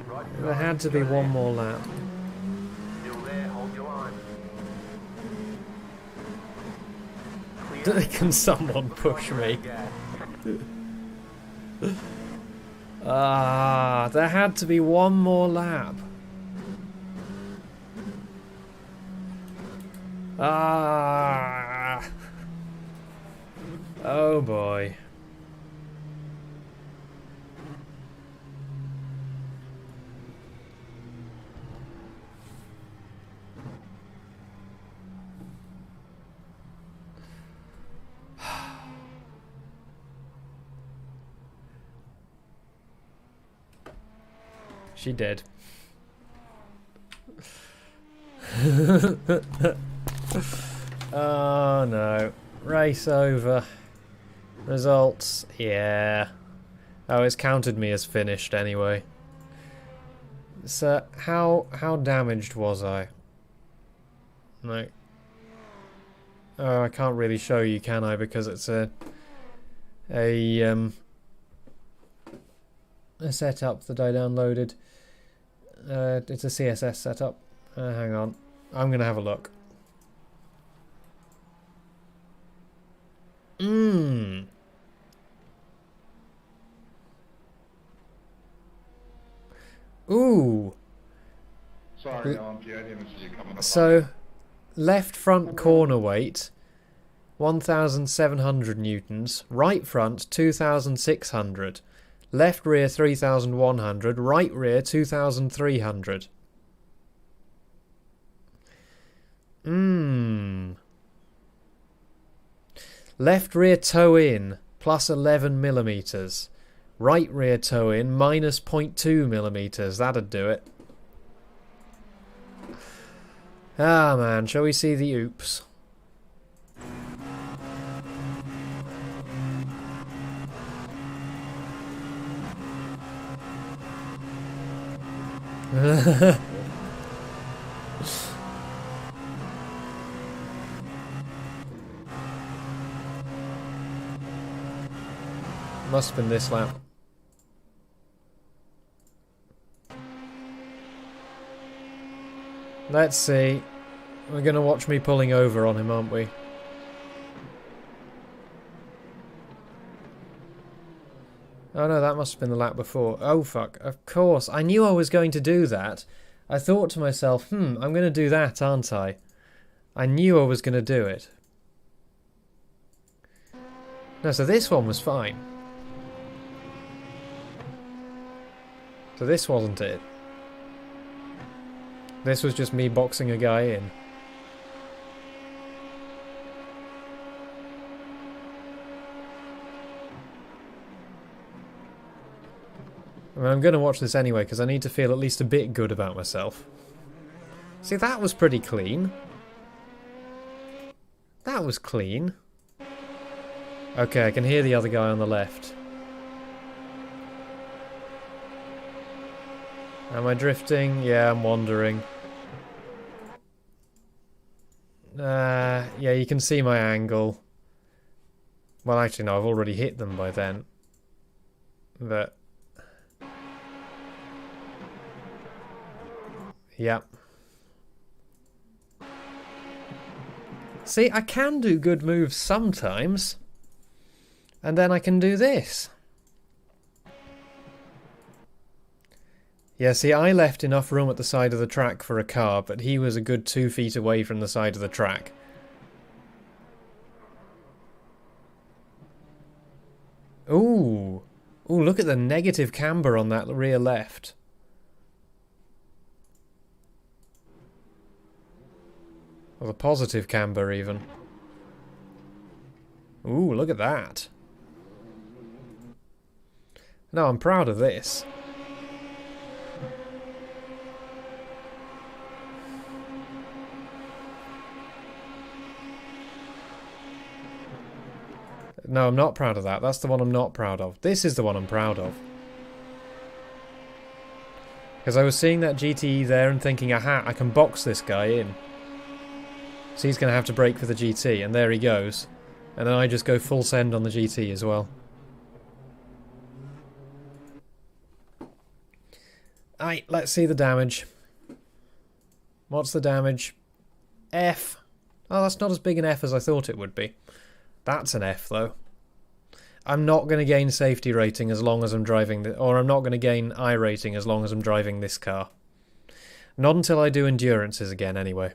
Right There had to be one more lap. Still there, hold your line. Clear. Can someone push me? Ah, there had to be one more lap. Ah. Oh boy. She did. Oh no. Race over. Results. Yeah. Oh, it's counted me as finished anyway. So, how damaged was I? No. Oh, I can't really show you, can I? Because it's a setup that I downloaded. It's a CSS setup. Hang on. I'm going to have a look. Ooh. Sorry, Auntie, I didn't see you coming up. So, left front corner weight, 1,700 newtons. Right front, 2,600. Left rear, 3,100. Right rear, 2,300. Left rear toe in, plus 11 millimeters. Right rear toe in, minus 0.2 millimeters. That'd do it. Ah, man. Shall we see the oops? Must have been this lap. Let's see. We're going to watch me pulling over on him, aren't we? Oh no, that must have been the lap before. Oh fuck, of course. I knew I was going to do that. I thought to myself, I'm going to do that, aren't I? I knew I was going to do it. No, so this one was fine. So this wasn't it. This was just me boxing a guy in. I mean, I'm going to watch this anyway because I need to feel at least a bit good about myself. See, that was pretty clean. That was clean. Okay, I can hear the other guy on the left. Am I drifting? Yeah, I'm wandering. Yeah, you can see my angle. Well, actually, no, I've already hit them by then. But... yep. See, I can do good moves sometimes. And then I can do this. Yeah, see, I left enough room at the side of the track for a car, but he was a good 2 feet away from the side of the track. Ooh. Ooh, look at the negative camber on that rear left. Or the positive camber, even. Ooh, look at that. No, I'm proud of this. No, I'm not proud of that. That's the one I'm not proud of. This is the one I'm proud of. Because I was seeing that GTE there and thinking, aha, I can box this guy in. So he's going to have to brake for the GT, and there he goes. And then I just go full send on the GT as well. Alright, let's see the damage. What's the damage? F. Oh, that's not as big an F as I thought it would be. That's an F, though. I'm not going to gain safety rating as long as I'm driving... or I'm not going to gain I rating as long as I'm driving this car. Not until I do endurances again, anyway.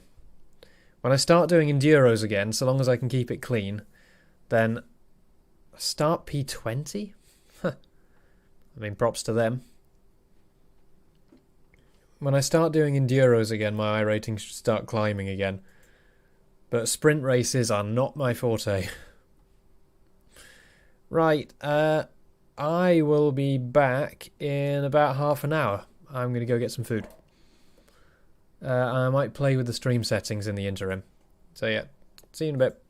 When I start doing enduros again, so long as I can keep it clean, then... Start P20? Huh. I mean, props to them. When I start doing enduros again, my I rating should start climbing again. But sprint races are not my forte. Right, I will be back in about half an hour. I'm going to go get some food. I might play with the stream settings in the interim. So yeah, see you in a bit.